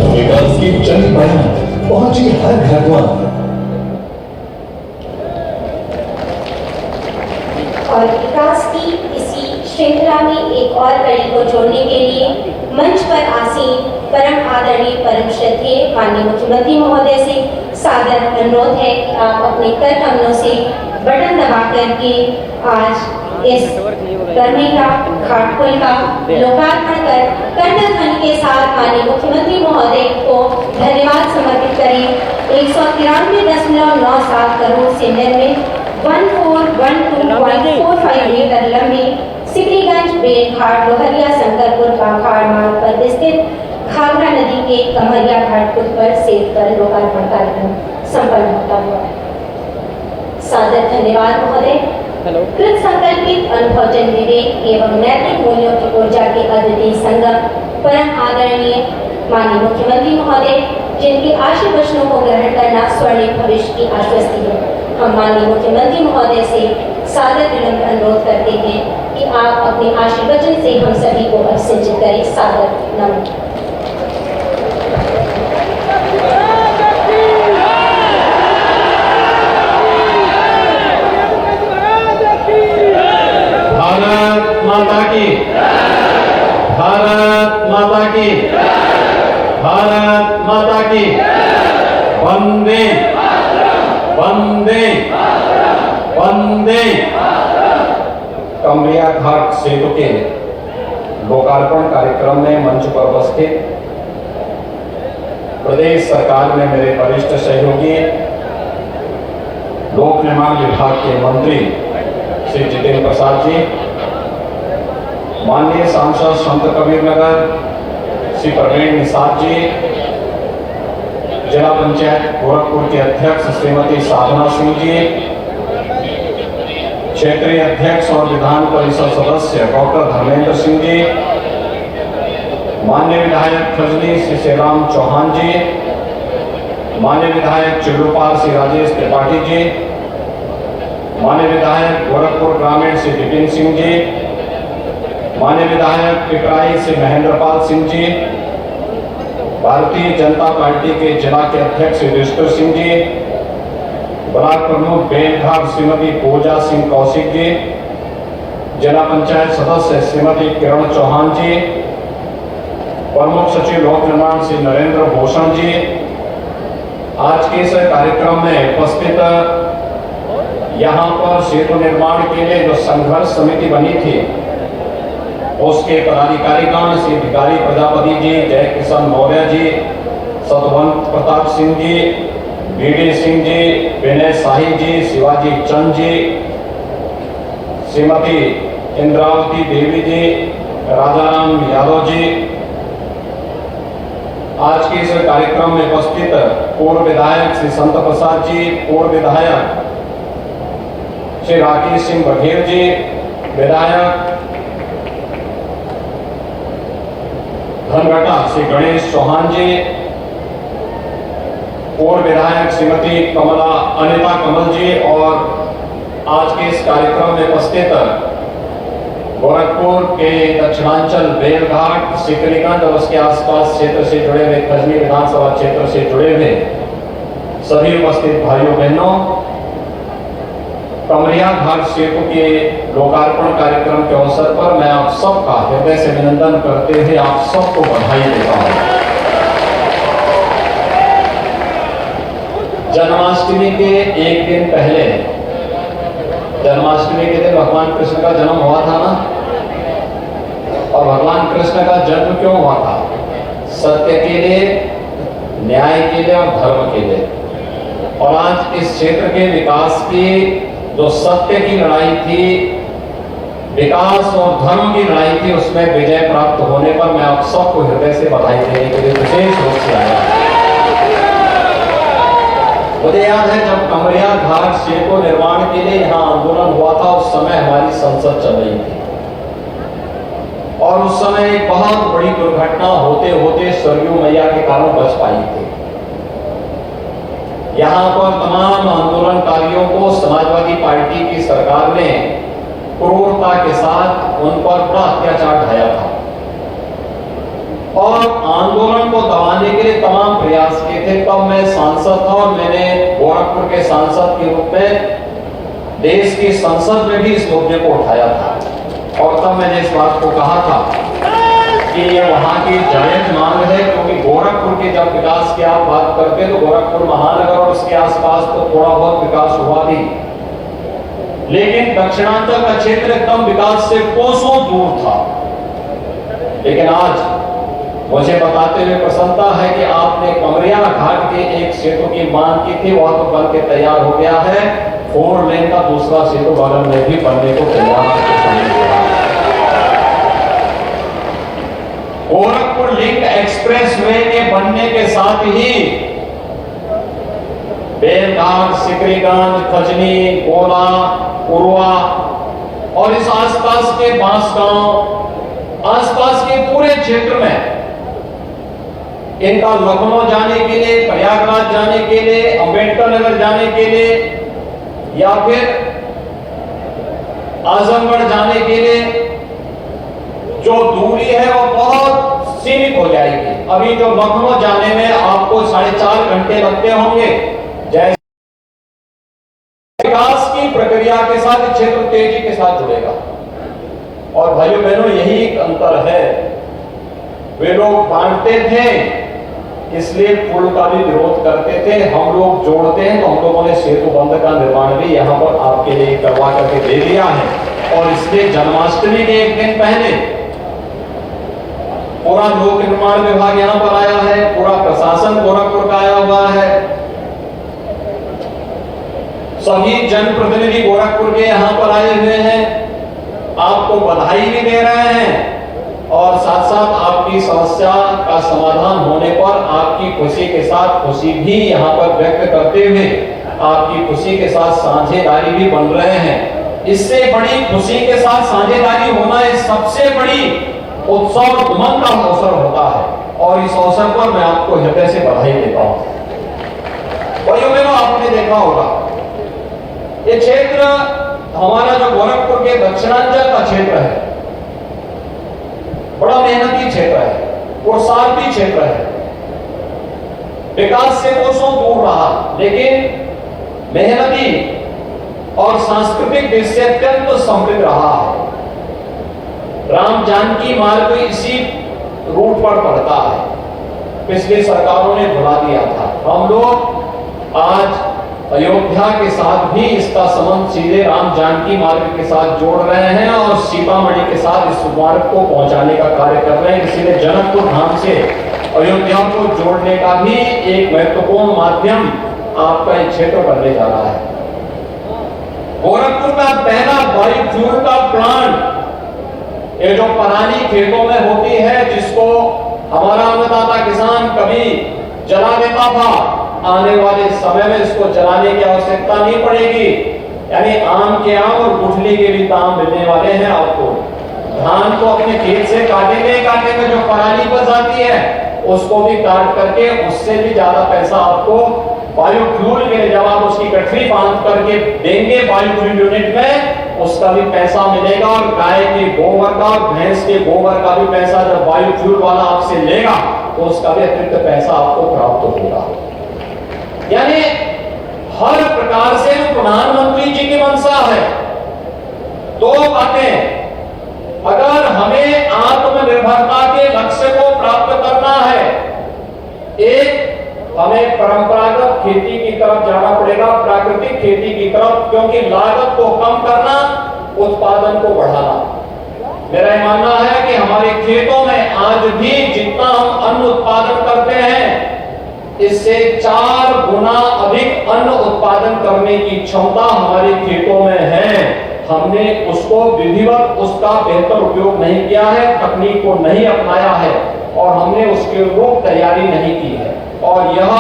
विकास की जन बयान पहुंची हर घर द्वार। और विकास की इसी श्रृंखला में एक और कड़ी को जोड़ने के लिए मंच पर आसीन परम आदरणीय परम श्रद्धेय माननीय मुख्यमंत्री महोदय से सादर अनुरोध है कि आप अपने कर कमलों से बटन दबा करके आज इस कर्मेला घाट पुल का लोकार्पण कर कर्तव्य ध्वनि के साथ माननीय मुख्यमंत्री महोदय को धन्यवाद समर्पित करें। 193.97 करोड़ से निर्मित 1412.45 मीटर लंबी सिकरीगंज बेल घाट लोहरिया शंकरपुर काखाड़ मार्ग पर स्थित घाघरा नदी के कमरिया घाट पुल पर सेव कर लोकार्पण कार्यक्रम संपन्न होता हुआ। सादर धन्यवाद महोदय। कृत संकल्पित अनुभवजन विवेक एवं नैतिक मूल्यों की ऊर्जा के अद्वितीय संगम परम आदरणीय माननीय मुख्यमंत्री महोदय, जिनके आशीर्वचनों को ग्रहण करना स्वर्णिम भविष्य की आश्वस्ति है। हम माननीय मुख्यमंत्री महोदय से सादर विनम्र अनुरोध करते हैं कि आप अपने आशीर्वचन से हम सभी को अभिषिंचित करें। सादर नमन। भारत माता की, भारत माता की, भारत माता की। वंदे वंदे वंदे। कमरिया घाट सेतु के लोकार्पण कार्यक्रम में मंच पर उपस्थित प्रदेश सरकार में मेरे वरिष्ठ सहयोगी लोक निर्माण विभाग के मंत्री श्री जितेंद्र प्रसाद जी, माननीय सांसद संत कबीर नगर श्री प्रवीण निषाद जी, जिला पंचायत गोरखपुर के अध्यक्ष श्रीमती साधना सिंह जी, क्षेत्रीय अध्यक्ष और विधान परिषद सदस्य डॉक्टर धर्मेंद्र सिंह जी, माननीय विधायक खजनी श्री श्रीराम चौहान जी, माननीय विधायक चिड़ूपाल श्री राजेश त्रिपाठी जी, माननीय विधायक गोरखपुर ग्रामीण श्री विपिन सिंह जी, माननीय विधायक पिपराई श्री महेंद्रपाल सिंह जी, भारतीय जनता पार्टी के जिला के अध्यक्ष श्री विष्णु सिंह जी, ब्लॉक प्रमुख बेलघाट श्रीमती पूजा सिंह कौशिक जी, जिला पंचायत सदस्य श्रीमती किरण चौहान जी, प्रमुख सचिव लोक निर्माण श्री नरेंद्र भूषण जी, आज के इस कार्यक्रम में उपस्थित यहाँ पर सेतु निर्माण के लिए जो संघर्ष समिति बनी थी उसके पदाधिकारीगण श्री भिखारी प्रजापति जी, जय किशन मौर्य जी, सतवंत प्रताप सिंह जी, बीडी सिंह जी, विनय शाही जी, शिवाजी चंद जी, श्रीमती इंद्रावती देवी जी, राजाराम यादव जी, आज के इस कार्यक्रम में उपस्थित पूर्व विधायक श्री संत प्रसाद जी, पूर्व विधायक श्री राकेश सिंह बघेल जी, विधायक धनघटा श्री गणेश चौहान जी, पूर्व विधायक श्रीमती अनिता कमल जी और आज के इस कार्यक्रम में उपस्थित गोरखपुर के दक्षिणांचल बेलघाट, सिकरीगंज और उसके आसपास क्षेत्र से जुड़े हुए, खजनी विधानसभा क्षेत्र से जुड़े हुए सभी उपस्थित भाइयों बहनों, कमरिया घाट सेतु के लोकार्पण कार्यक्रम के अवसर पर मैं आप सबका हृदय से अभिनंदन करते हुए आप सबको बधाई देता हूं। जन्माष्टमी के एक दिन पहले, जन्माष्टमी के दिन भगवान कृष्ण का जन्म हुआ था ना, और भगवान कृष्ण का जन्म क्यों हुआ था? सत्य के लिए, न्याय के लिए और धर्म के लिए। और आज इस क्षेत्र के विकास की जो सत्य की लड़ाई थी, विकास और धर्म की लड़ाई थी, उसमें विजय प्राप्त होने पर मैं आप सबको हृदय से बधाई देने के लिए विशेष रूप से आया। मुझे याद है जब कमरिया घाट सेतु निर्माण के लिए यहाँ आंदोलन हुआ था, उस समय हमारी संसद चल रही थी और उस समय एक बहुत बड़ी दुर्घटना होते होते सरयू मैया के कारण बच पाई थी। यहाँ पर तमाम आंदोलनकारियों को समाजवादी पार्टी की सरकार ने क्रूरता के साथ उन पर बड़ा अत्याचार ढाया था और आंदोलन को दबाने के लिए तमाम प्रयास किए थे। तब मैं सांसद था और मैंने गोरखपुर के सांसद के रूप में देश की संसद में भी इस मुद्दे को उठाया था और तब मैंने इस बात को कहा था कि ये वहां की जायज मांग है, क्योंकि गोरखपुर के जब विकास की आप बात करते तो गोरखपुर महानगर और उसके आसपास तो थोड़ा बहुत विकास हुआ भी, लेकिन दक्षिणांचल का क्षेत्र एकदम विकास से कोसों दूर था। लेकिन आज मुझे बताते हुए प्रसन्नता है कि आपने कमरिया घाट के एक सेतु की मांग की थी, वह तो बन के तैयार हो गया है। 4 लेन का दूसरा सेतु बगल में भी बनने को तैयार गोरखपुर लिंक एक्सप्रेस वे के बनने के साथ ही बेलघाट, सिकरीगंज, खजनी, गोला, उरुआ और इस आसपास के बांसगांव, आसपास के पूरे क्षेत्र में इनका लखनऊ जाने के लिए, प्रयागराज जाने के लिए, अंबेडकर नगर जाने के लिए या फिर आजमगढ़ जाने के लिए जो दूरी है वो बहुत सीमित हो जाएगी। अभी जो लखनऊ जाने में आपको 4.5 घंटे लगते होंगे, जैसे विकास की प्रक्रिया के साथ क्षेत्र तेजी के साथ जुड़ेगा। और भाइयों बहनों, यही एक अंतर है। वे लोग बांटते थे इसलिए पुल का भी विरोध करते थे, हम लोग जोड़ते हैं तो हम लोगों ने सेतु बंध का निर्माण भी यहाँ पर आपके लिए करवा करके दे दिया है। और इसलिए जन्माष्टमी के एक दिन पहले पूरा लोक निर्माण विभाग यहाँ पर आया है, पूरा प्रशासन गोरखपुर का आया हुआ है, सभी जनप्रतिनिधि गोरखपुर के यहाँ पर आए हुए हैं, आपको बधाई भी दे रहे हैं और साथ साथ आपकी समस्या का समाधान होने पर आपकी खुशी के साथ खुशी भी यहाँ पर व्यक्त करते हुए आपकी खुशी के साथ साझेदारी भी बन रहे हैं। इससे बड़ी खुशी के साथ साझेदारी होना इस सबसे बड़ी उत्सव उमंग का अवसर होता है और इस अवसर पर मैं आपको हृदय से बधाई देता हूं। भाइयों बहनों, आपने देखा होगा ये क्षेत्र हमारा जो गोरखपुर के दक्षिणांचल का क्षेत्र है, बड़ा मेहनती क्षेत्र है और सार्थी क्षेत्र है। विकास से कोसों दूर रहा, लेकिन मेहनती और सांस्कृतिक दृष्टि से अत्यंत समृद्ध रहा है। राम जानकी मार्ग इसी रूट पर पड़ता है, पिछली सरकारों ने भुला दिया था। हम लोग आज अयोध्या के साथ भी इसका संबंध सीधे राम जानकी मार्ग के साथ जोड़ रहे हैं और सीतामढ़ी के साथ इस मार्ग को पहुंचाने का कार्य कर रहे हैं। इसीलिए जनकपुर धाम से अयोध्या को जोड़ने का भी एक महत्वपूर्ण माध्यम आपका एक क्षेत्र बनने जा रहा है। गोरखपुर का पहला बायोफ्यूल का प्लांट, ये जो पराली खेतों में होती है जिसको हमारा अन्नदाता किसान कभी जला देता था, आने वाले समय में इसको जलाने की आवश्यकता नहीं पड़ेगी। यानी आम के आम और गुठली के भी दाम मिलने वाले हैं आपको। धान को अपने खेत से काटेंगे, जो पराली बच जाती है उसको भी काट करके उससे भी ज्यादा पैसा आपको बायोफ्यूल के लिए, जब आप उसकी गठरी बांध करके देंगे बायोफ्यूल यूनिट में, उसका भी पैसा मिलेगा। और गाय के गोबर का और भैंस के गोबर का भी पैसा जब बायोफ्यूल वाला आपसे लेगा तो उसका भी अतिरिक्त पैसा आपको प्राप्त होगा। यानी हर प्रकार से प्रधानमंत्री जी की मंशा है। दो बातें, अगर हमें आत्मनिर्भरता के लक्ष्य को प्राप्त करना है, एक हमें परंपरागत खेती की तरफ जाना पड़ेगा, प्राकृतिक खेती की तरफ, क्योंकि लागत को कम करना, उत्पादन को बढ़ाना। मेरा मानना है कि हमारे खेतों में आज भी जितना हम अन्न उत्पादन करते हैं, इससे 4 गुना अधिक अन्न उत्पादन करने की क्षमता हमारे खेतों में है। हमने उसको विधिवत उसका बेहतर उपयोग नहीं किया है, तकनीक को नहीं अपनाया है और हमने उसके लिए तैयारी नहीं की है। और यह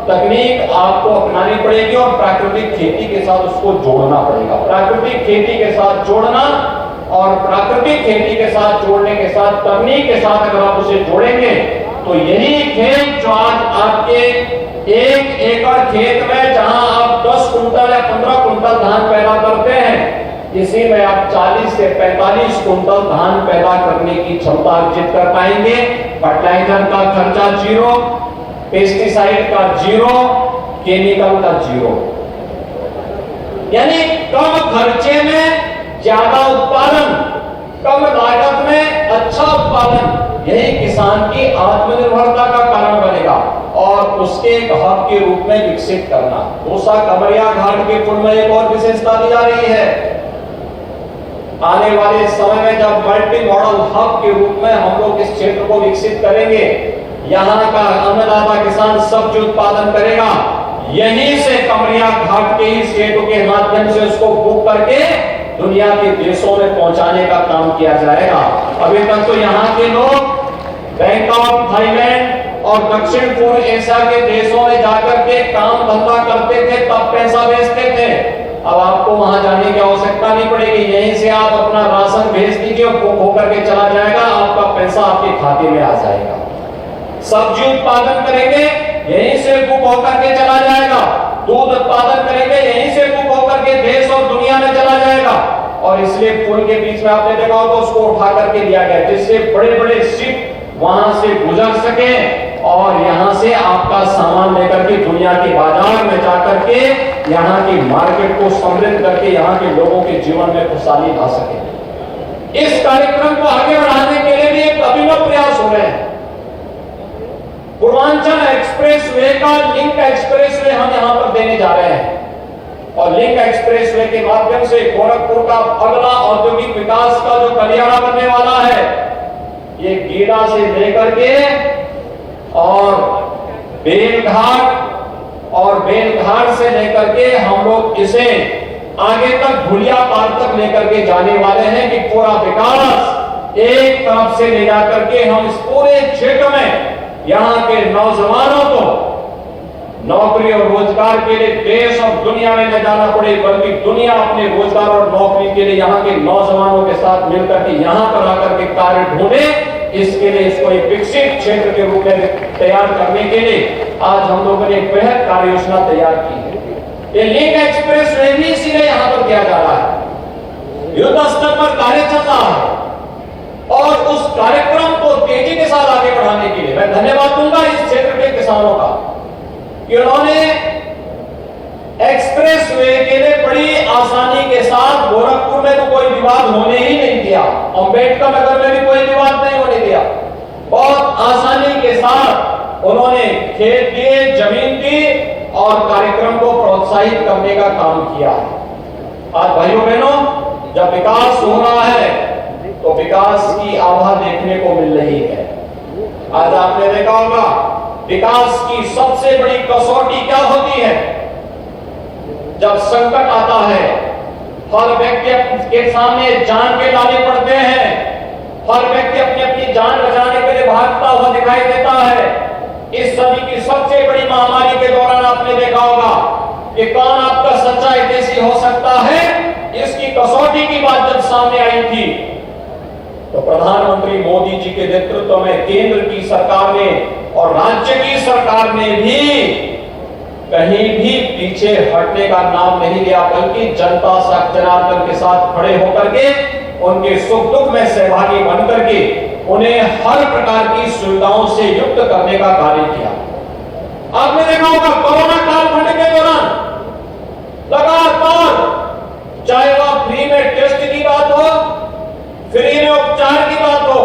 तकनीक आपको अपनानी पड़ेगी और प्राकृतिक खेती के साथ उसको जोड़ना पड़ेगा। प्राकृतिक खेती के साथ जोड़ना और प्राकृतिक खेती के साथ जोड़ने के साथ तकनीक के साथ अगर आप उसे जोड़ेंगे तो यही खेत जो आज आपके 1 एकड़ खेत में जहां आप 10 कुंटल या 15 कुंटल धान पैदा करते हैं, इसी में आप 40 से 45 कुंटल धान पैदा करने की क्षमता अर्जित कर पाएंगे। फर्टिलाइजर का खर्चा 0, पेस्टिसाइड का 0, केमिकल का 0, यानी कम खर्चे में ज्यादा उत्पादन, कम लागत में अच्छा उत्पादन, यही किसान की आत्मनिर्भरता का कारण बनेगा और उसके एक हब के रूप में विकसित करना। दूसरा, कमरिया घाट के पुल में एक और विशेषता दी जा रही है। आने वाले समय में जब मल्टी मॉडल हब के रूप में हम लोग इस क्षेत्र को विकसित करेंगे, यहाँ का अन्नदाता किसान सब्जी उत्पादन करेगा, यहीं से कमरिया घाट के ही सेतु के माध्यम से उसको बुक करके दुनिया के देशों में पहुंचाने का काम किया जाएगा। अभी तक तो यहाँ के लोग बैंकॉक, थाईलैंड और दक्षिण पूर्व एशिया के देशों में जाकर के काम धंधा करते थे, तब पैसा भेजते थे। अब आपको वहां जाने की आवश्यकता नहीं पड़ेगी, यहीं से आप अपना राशन भेज दीजिए, बुक होकर के चला जाएगा, आपका पैसा आपके खाते में आ जाएगा। सब्जी उत्पादन करेंगे, यहीं से बुक होकर के चला जाएगा। दूध उत्पादन करेंगे, यहीं से बुक होकर के देश और दुनिया में चला जाएगा। और इसलिए पुल के बीच में आपने देखा होगा उसको उठा करके दिया गया, जिससे बड़े बड़े शिप वहां से गुजर सके और यहां से आपका सामान लेकर के दुनिया के बाजार में जाकर के यहाँ की मार्केट को समृद्ध करके यहाँ के लोगों के जीवन में खुशहाली ला सके। इस कार्यक्रम को आगे बढ़ाने के लिए भी एक अभिनव प्रयास हो रहे हैं। पूर्वांचल एक्सप्रेसवे का लिंक एक्सप्रेसवे हम यहां पर देने जा रहे हैं और लिंक एक्सप्रेसवे के माध्यम से गोरखपुर का अगला औद्योगिक विकास का जो गलियारा बनने वाला है, ये गीरा से लेकर के और बेलघाट से लेकर के हम लोग इसे आगे तक भुलिया पार तक लेकर के जाने वाले हैं कि पूरा विकास एक तरफ से ले जाकर के हम इस पूरे क्षेत्र में यहाँ के नौजवानों को नौकरी और रोजगार के लिए देश और दुनिया में न जाना पड़े, बल्कि दुनिया अपने रोजगार और नौकरी के लिए यहाँ के नौजवानों के साथ मिलकर के यहाँ पर आकर के कार्य ढूंढे। इसके लिए इसको एक विकसित क्षेत्र के रूप में तैयार करने के लिए आज हम लोगों ने एक बेहद कार्य योजना तैयार की है। ये लिंक एक्सप्रेस वे भी इसीलिए यहाँ पर किया जा रहा है। युद्ध स्तर पर कार्य चल रहा है और उस कार्यक्रम को तेजी के साथ आगे बढ़ाने के लिए मैं धन्यवाद दूंगा इस क्षेत्र के किसानों का कि उन्होंने एक्सप्रेस वे के लिए बड़ी आसानी के साथ गोरखपुर में तो कोई विवाद होने ही नहीं दिया, अंबेडकर नगर में भी कोई विवाद नहीं होने दिया। बहुत आसानी के साथ उन्होंने खेत दिए, जमीन दी और कार्यक्रम को प्रोत्साहित करने का काम किया। आज भाइयों बहनों, जब विकास हो रहा है तो विकास की आभा देखने को मिल रही है। आज आपने देखा होगा विकास की सबसे बड़ी कसौटी क्या होती है? जब संकट आता है, हर व्यक्ति के सामने जान के लाने पड़ते हैं, हर व्यक्ति अपनी अपनी जान बचाने के लिए भागता हुआ दिखाई देता है। इस सदी की सबसे बड़ी महामारी के दौरान आपने देखा होगा कि कौन आपका सच्चा हितैषी हो सकता है, इसकी कसौटी की बात जब सामने आई थी तो प्रधानमंत्री मोदी जी के नेतृत्व में केंद्र की सरकार ने और राज्य की सरकार ने भी कहीं भी पीछे हटने का नाम नहीं लिया, बल्कि जनता जनार्दन के साथ खड़े होकर के उनके सुख दुख में सहभागी बनकर के उन्हें हर प्रकार की सुविधाओं से युक्त करने का कार्य किया। आपने देखा होगा कोरोना कालखंड के दौरान लगातार, चाहे वह फ्री में टेस्ट की बात हो, फ्री में उपचार की बात हो,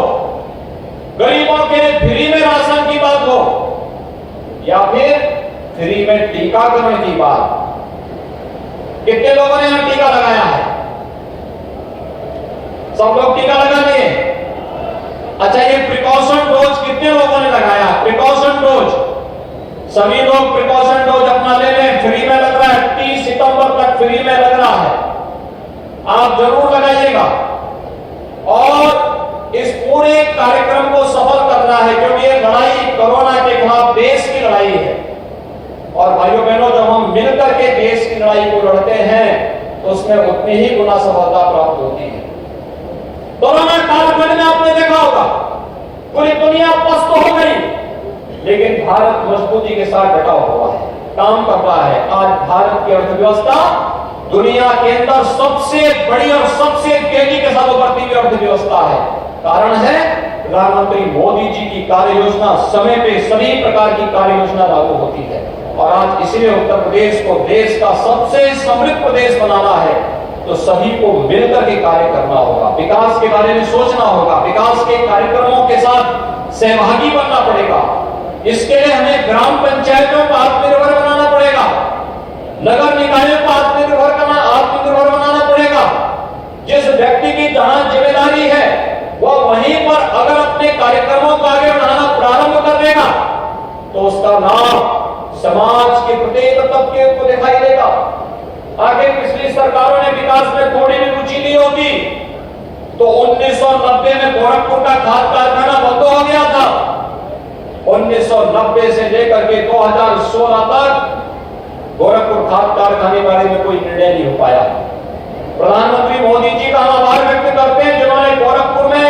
गरीबों के लिए फ्री में राशन की बात हो, या फिर फ्री में टीकाकरण की बात। कितने लोगों ने यहां टीका लगाया है? सब लोग टीका लगा लिए? अच्छा, ये प्रिकॉशन डोज कितने लोगों ने लगाया? प्रिकॉशन डोज सभी लोग प्रिकॉशन डोज अपना ले लें, फ्री में लग रहा है, 30 सितंबर तक फ्री में लग रहा है, आप जरूर लगाइएगा। और इस पूरे कार्यक्रम को सफल करना है, क्योंकि ये लड़ाई कोरोना के खिलाफ देश की लड़ाई है। और भाइयों बहनों, जब हम मिलकर के देश की लड़ाई को लड़ते हैं तो उसमें उतनी ही गुना सफलता प्राप्त होती है। कोरोना कालखंड में आपने देखा होगा पूरी दुनिया पस्त हो गई, लेकिन भारत मजबूती के साथ डटा हुआ है, काम कर रहा है। आज भारत की अर्थव्यवस्था दुनिया के अंदर सबसे बड़ी और सबसे तेजी के साथ उभरती हुई अर्थव्यवस्था है। कारण है प्रधानमंत्री मोदी जी की कार्य योजना, समय पे सभी प्रकार की कार्य योजना लागू होती है। और आज इसलिए उत्तर प्रदेश को देश का सबसे समृद्ध प्रदेश बनाना है तो सभी को मिलकर के कार्य करना होगा, विकास के बारे में सोचना होगा, विकास के कार्यक्रमों के साथ सहभागी बनना पड़ेगा। इसके लिए हमें ग्राम पंचायतों को आत्मनिर्भर बनाना पड़ेगा, नगर निकायों को आत्मनिर्भर बनाना पड़ेगा। जिस व्यक्ति की जहां जिम्मेदारी है वह वहीं पर अगर अपने कार्यक्रमों को आगे बढ़ाना प्रारंभ कर देगा तो उसका नाम समाज के प्रत्येक तबके को दिखाई देगा। आगे पिछली सरकारों ने विकास में थोड़ी भी रुचि ली होती तो 1990 में गोरखपुर का खाद कारखाना बंद हो गया था। 1990 से लेकर के 2016 तक गोरखपुर खाद कारखाने के बारे में कोई निर्णय नहीं हो पाया। प्रधानमंत्री मोदी जी का हम आभार व्यक्त करते हैं जिन्होंने गोरखपुर में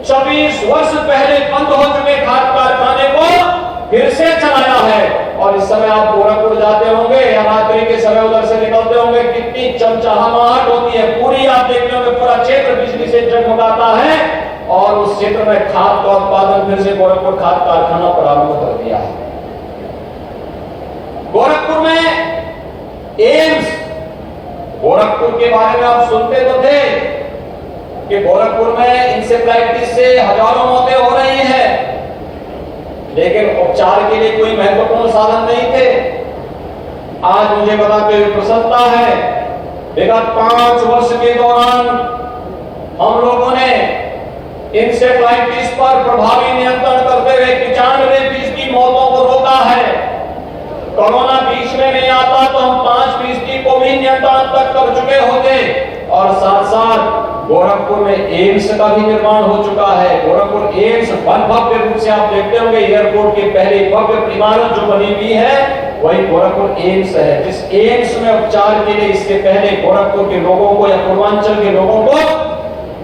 26 वर्ष पहले बंद हो चुके खाद कारखाने को फिर से चलाया है। और इस समय आप गोरखपुर जाते होंगे या रात्रि के समय उधर से निकलते होंगे, कितनी चमचमाहट होती है, पूरी आप देखते होंगे पूरा क्षेत्र बिजली से जगमगाता है। और उस क्षेत्र में खाद का उत्पादन फिर से गोरखपुर खाद कारखाना प्रारंभ कर दिया है। गोरखपुर में एम्स, गोरखपुर के बारे में आप सुनते तो थे कि गोरखपुर में इंसेफ्लाइटिस से हजारों मौतें हो रही हैं, लेकिन उपचार के लिए कोई महत्वपूर्ण साधन नहीं थे। आज मुझे बताते हुए प्रसन्नता है, विगत 5 वर्ष के दौरान हम लोगों ने इंसेफ्लाइटिस पर प्रभावी नियंत्रण करते हुए 95% मौतों को रोका है। कोरोना बीच में नहीं आता तो हम 5% को भी नियंत्रण तक कर चुके होते। और साथ साथ गोरखपुर में एम्स का भी निर्माण हो चुका है। गोरखपुर एम्स भव्य रूप से आप देखते होंगे, एयरपोर्ट के पहले भव्य इमारत जो बनी हुई है वही गोरखपुर एम्स है। जिस एम्स में उपचार के लिए इसके पहले गोरखपुर के लोगों को या पूर्वांचल के लोगों को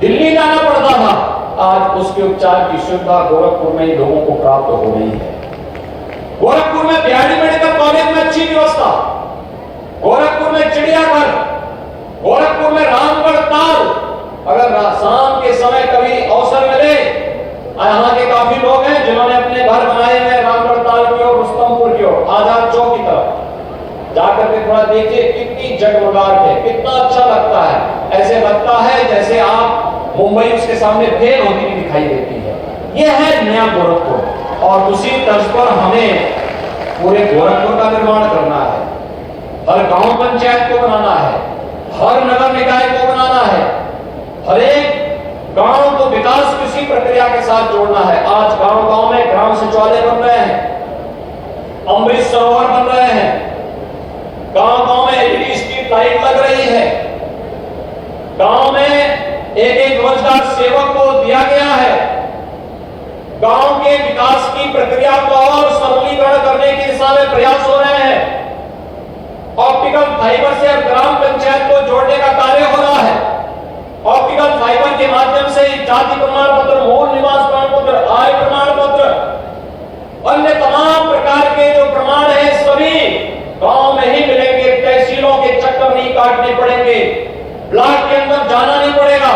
दिल्ली जाना पड़ता था, आज उसके उपचार की सुविधा गोरखपुर में ही लोगों को प्राप्त हो रही है। गोरखपुर में बिहारी मेडिकल कॉलेज में अच्छी व्यवस्था, गोरखपुर में चिड़ियाघर, गोरखपुर में रामगढ़ ताल। अगर शाम के समय कभी अवसर मिले, यहाँ के काफी लोग हैं जिन्होंने अपने घर बनाए हैं रामगढ़ ताल की ओर, रुस्तमपुर की ओर, आजाद चौक की तरफ जाकर के थोड़ा देखिए कितनी जगमगाहट है, कितना अच्छा लगता है। ऐसे लगता है जैसे आप मुंबई उसके सामने फेल होती हुई दिखाई देती है। यह है नया गोरखपुर और उसी तर्ज पर हमें पूरे गोरखपुर का निर्माण करना है। हर गांव पंचायत को बनाना है, हर नगर निकाय को बनाना है, हर एक गांव को विकास की उसी प्रक्रिया के साथ जोड़ना है। आज गांव-गांव में ग्राम सचिवालय बन रहे हैं, अमृत सरोवर बन रहे हैं, गांव-गांव में एलईडी स्ट्रीट लाइट लग रही है, गांव में एक रोजगार सेवक को दिया गया है। गांव के विकास की प्रक्रिया को और सरलीकरण करने की दिशा में प्रयास हो रहे हैं। ऑप्टिकल फाइबर से ग्राम पंचायत को जोड़ने का कार्य हो रहा है। ऑप्टिकल फाइबर के माध्यम से जाति प्रमाण पत्र, मूल निवास प्रमाण पत्र, आय प्रमाण पत्र अन्य तमाम प्रकार के जो प्रमाण है सभी गांव में ही मिलेंगे। तहसीलों के चक्कर नहीं काटने पड़ेंगे, ब्लॉक के अंदर जाना नहीं पड़ेगा।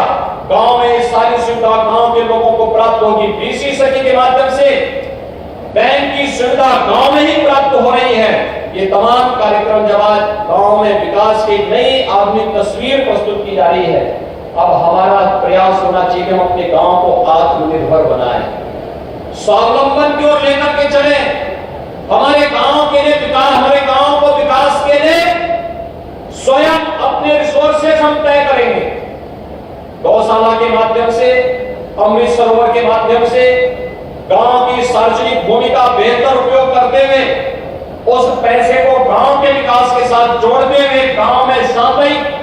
गांव में सारी सुविधा गांव के लोगों को प्राप्त होगी। बीसी सखी के माध्यम से बैंक की सुविधा गांव में ही प्राप्त हो रही है। ये तमाम कार्यक्रम जब आज गांव में विकास की नई आधुनिक तस्वीर प्रस्तुत की जा रही है, अब हमारा प्रयास होना चाहिए कि हम अपने गांव को आत्मनिर्भर बनाएं, स्वावलंबन की ओर लेकर के चले। हमारे गांव के लिए विकास, हमारे गांव को विकास के लिए स्वयं अपने रिसोर्सेज हम तय करेंगे। गौशाला के माध्यम से, अमृत सरोवर के माध्यम से गांव की सार्वजनिक भूमि का बेहतर उपयोग करते हुए उस पैसे को गांव के विकास के साथ जोड़ते हुए, गांव में सामूहिक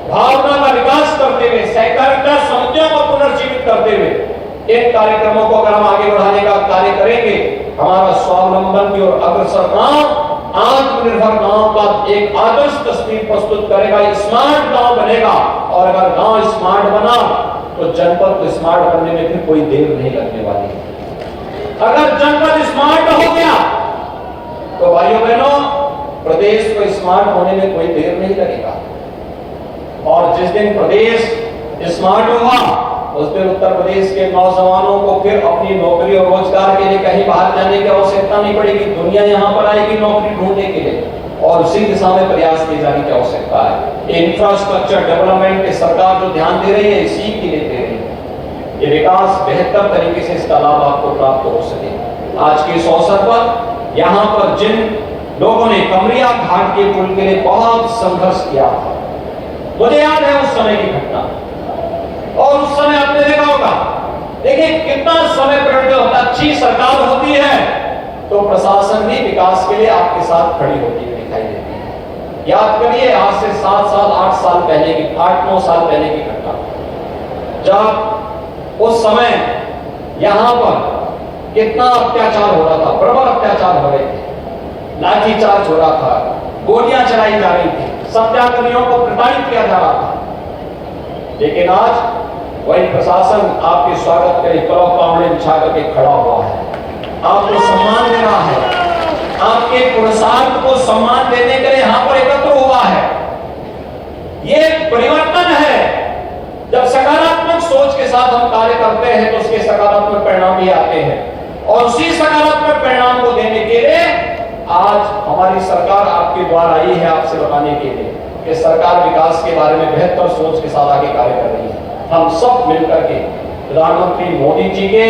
भावना का विकास करते हुए, सहकारिता समितियों को पुनर्जीवित करते हुए इन कार्यक्रमों को अगर हम आगे बढ़ाने का कार्य करेंगे, हमारा स्वावलंबन की ओर अग्रसर गांव, आत्मनिर्भर गांव का एक आदर्श तस्वीर प्रस्तुत करेगा, स्मार्ट गांव बनेगा। और अगर गांव स्मार्ट बना तो जनपद को स्मार्ट बनने में फिर कोई देर नहीं लगने वाली। अगर जनपद स्मार्ट हो गया तो भाइयों बहनों, प्रदेश को स्मार्ट होने में कोई देर नहीं लगेगा। और जिस दिन प्रदेश स्मार्ट होगा उस दिन उत्तर प्रदेश के नौजवानों को फिर अपनी नौकरी और रोजगार के लिए कहीं बाहर जाने की आवश्यकता नहीं पड़ेगी। दुनिया यहां पर आएगी नौकरी ढूंढने के लिए और उसी दिशा में प्रयास किए जाने की आवश्यकता है। इंफ्रास्ट्रक्चर डेवलपमेंट की सरकार जो ध्यान दे रही है, इसी के लिए दे रही है। ये विकास बेहतर तरीके से इसका लाभ आपको प्राप्त हो सके। आज के इस अवसर पर यहाँ पर जिन लोगों ने कमरिया घाट के पुल के लिए बहुत संघर्ष किया था, मुझे याद है उस समय की घटना। और उस समय आपने देखा होगा, देखिए कितना समय परिवर्तन होता। अच्छी सरकार होती है तो प्रशासन भी विकास के लिए आपके साथ खड़ी होती हुई दिखाई देती है। याद करिए, आज से 7 साल 8 साल पहले की, 8-9 साल पहले की घटना, जब उस समय यहां पर कितना अत्याचार हो रहा था, बर्बर अत्याचार हो रहे थे, लाठीचार्ज हो रहा था, गोलियां चलाई जा रही थी, सत्याग्रहियों को प्रताड़ित किया जा रहा था। लेकिन आज वही प्रशासन आपके स्वागत के लिए कलौ कावड़े बिछा करके खड़ा हुआ है, आपको सम्मान दे रहा है, आपके पुरुषार्थ को सम्मान देने के लिए यहां पर एकत्र हुआ है। ये परिवर्तन है। जब सकारात्मक सोच के साथ हम कार्य करते हैं तो उसके सकारात्मक परिणाम भी आते हैं। और उसी सकारात्मक परिणाम को देने के लिए आज हमारी सरकार आपके द्वार आई है, आपसे बताने के लिए कि सरकार विकास के बारे में बेहतर सोच के साथ आगे कार्य कर रही है। हम सब मिलकर के प्रधानमंत्री मोदी जी के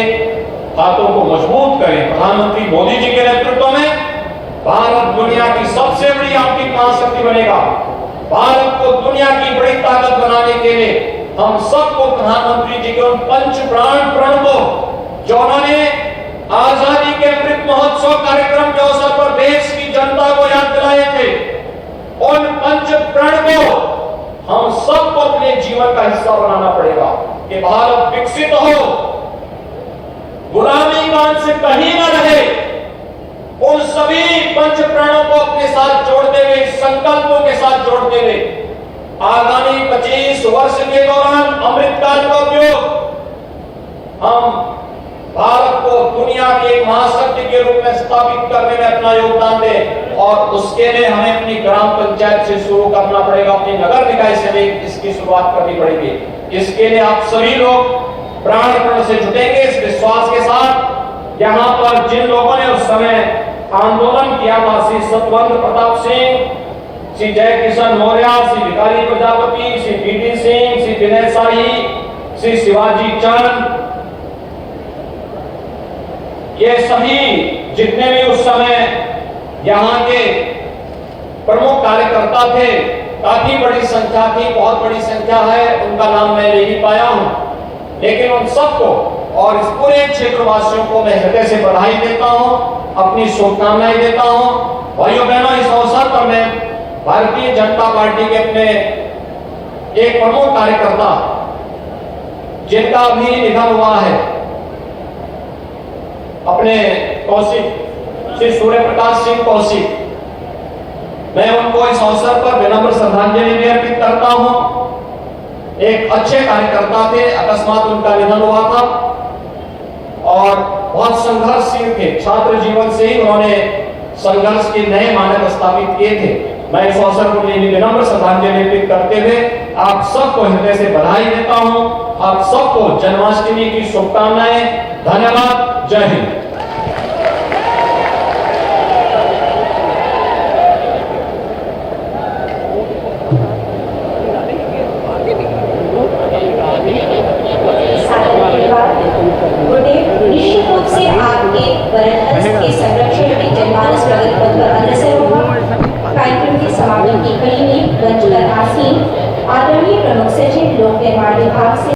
हाथों को मजबूत करें। प्रधानमंत्री मोदी जी के नेतृत्व में भारत दुनिया की सबसे बड़ी आर्थिक महाशक्ति बनेगा। भारत को दुनिया की बड़ी ताकत बनाने के लिए हम सबको प्रधानमंत्री जी के उन पंच प्राण प्रण को, जो उन्होंने आजादी के अमृत महोत्सव कार्यक्रम के अवसर पर देश की जनता को याद दिलाए थे, उन पंच प्रण को हम सबको अपने जीवन का हिस्सा बनाना पड़ेगा कि भारत विकसित हो, गुलामी कान से कहीं न रहे। उन सभी पंच प्रणों को अपने साथ जोड़ते हुए, संकल्पों के साथ जोड़ते हुए आगामी 25 वर्ष के दौरान अमृतकाल का उपयोग हम भारत को दुनिया की एक महाशक्ति के रूप में स्थापित करने में अपना योगदान दें। और उसके लिए हमें अपनी ग्राम पंचायत से शुरू करना पड़ेगा, अपनी नगर निकाय से भी इसकी शुरुआत करनी पड़ेगी। इसके लिए आप सभी लोग प्राणपण से जुटेंगे इस विश्वास के साथ। यहाँ पर जिन लोगों ने उस समय आंदोलन किया था, श्री सतवंत प्रताप सिंह, श्री जय किशन मौर्य, श्री भिखारी प्रजापति, श्री बीडी सिंह, श्री विनय शाही, श्री शिवाजी चंद, ये सभी जितने भी उस समय यहाँ के प्रमुख कार्यकर्ता थे, काफी बड़ी संख्या थी, बहुत बड़ी संख्या है, उनका नाम मैं ले नहीं पाया हूं, लेकिन उन सबको और इस पूरे क्षेत्रवासियों को मैं हृदय से बधाई देता हूं, अपनी शुभकामनाएं देता हूं। भाइयों बहनों, इस अवसर पर मैं भारतीय जनता पार्टी के अपने एक प्रमुख कार्यकर्ता जिनका अभी निधन हुआ है, अपने कौशिक, श्री सूर्य प्रकाश सिंह कौशिक, मैं उनको इस अवसर पर विनम्र श्रद्धांजलि भी अर्पित करता हूं। एक अच्छे कार्यकर्ता थे, अकस्मात उनका निधन हुआ था और बहुत संघर्षशील थे। छात्र जीवन से ही उन्होंने संघर्ष के नए मानक स्थापित किए थे। मैं इस अवसर को लिए विनम्र श्रद्धांजलि अर्पित करते हुए आप सबको हृदय से बधाई देता हूं। आप सबको जन्माष्टमी की शुभकामनाएं। धन्यवाद। जय हिंद। गुरुदेव, निश्चित रूप से आपके वरदहस्त के संरक्षण में जनमानस प्रगति पथ पर अग्रसर होगा। कार्यक्रम के समापन की कड़ी में मंच पर आसीन आदरणीय प्रमुख सचिव लोक निर्माण विभाग से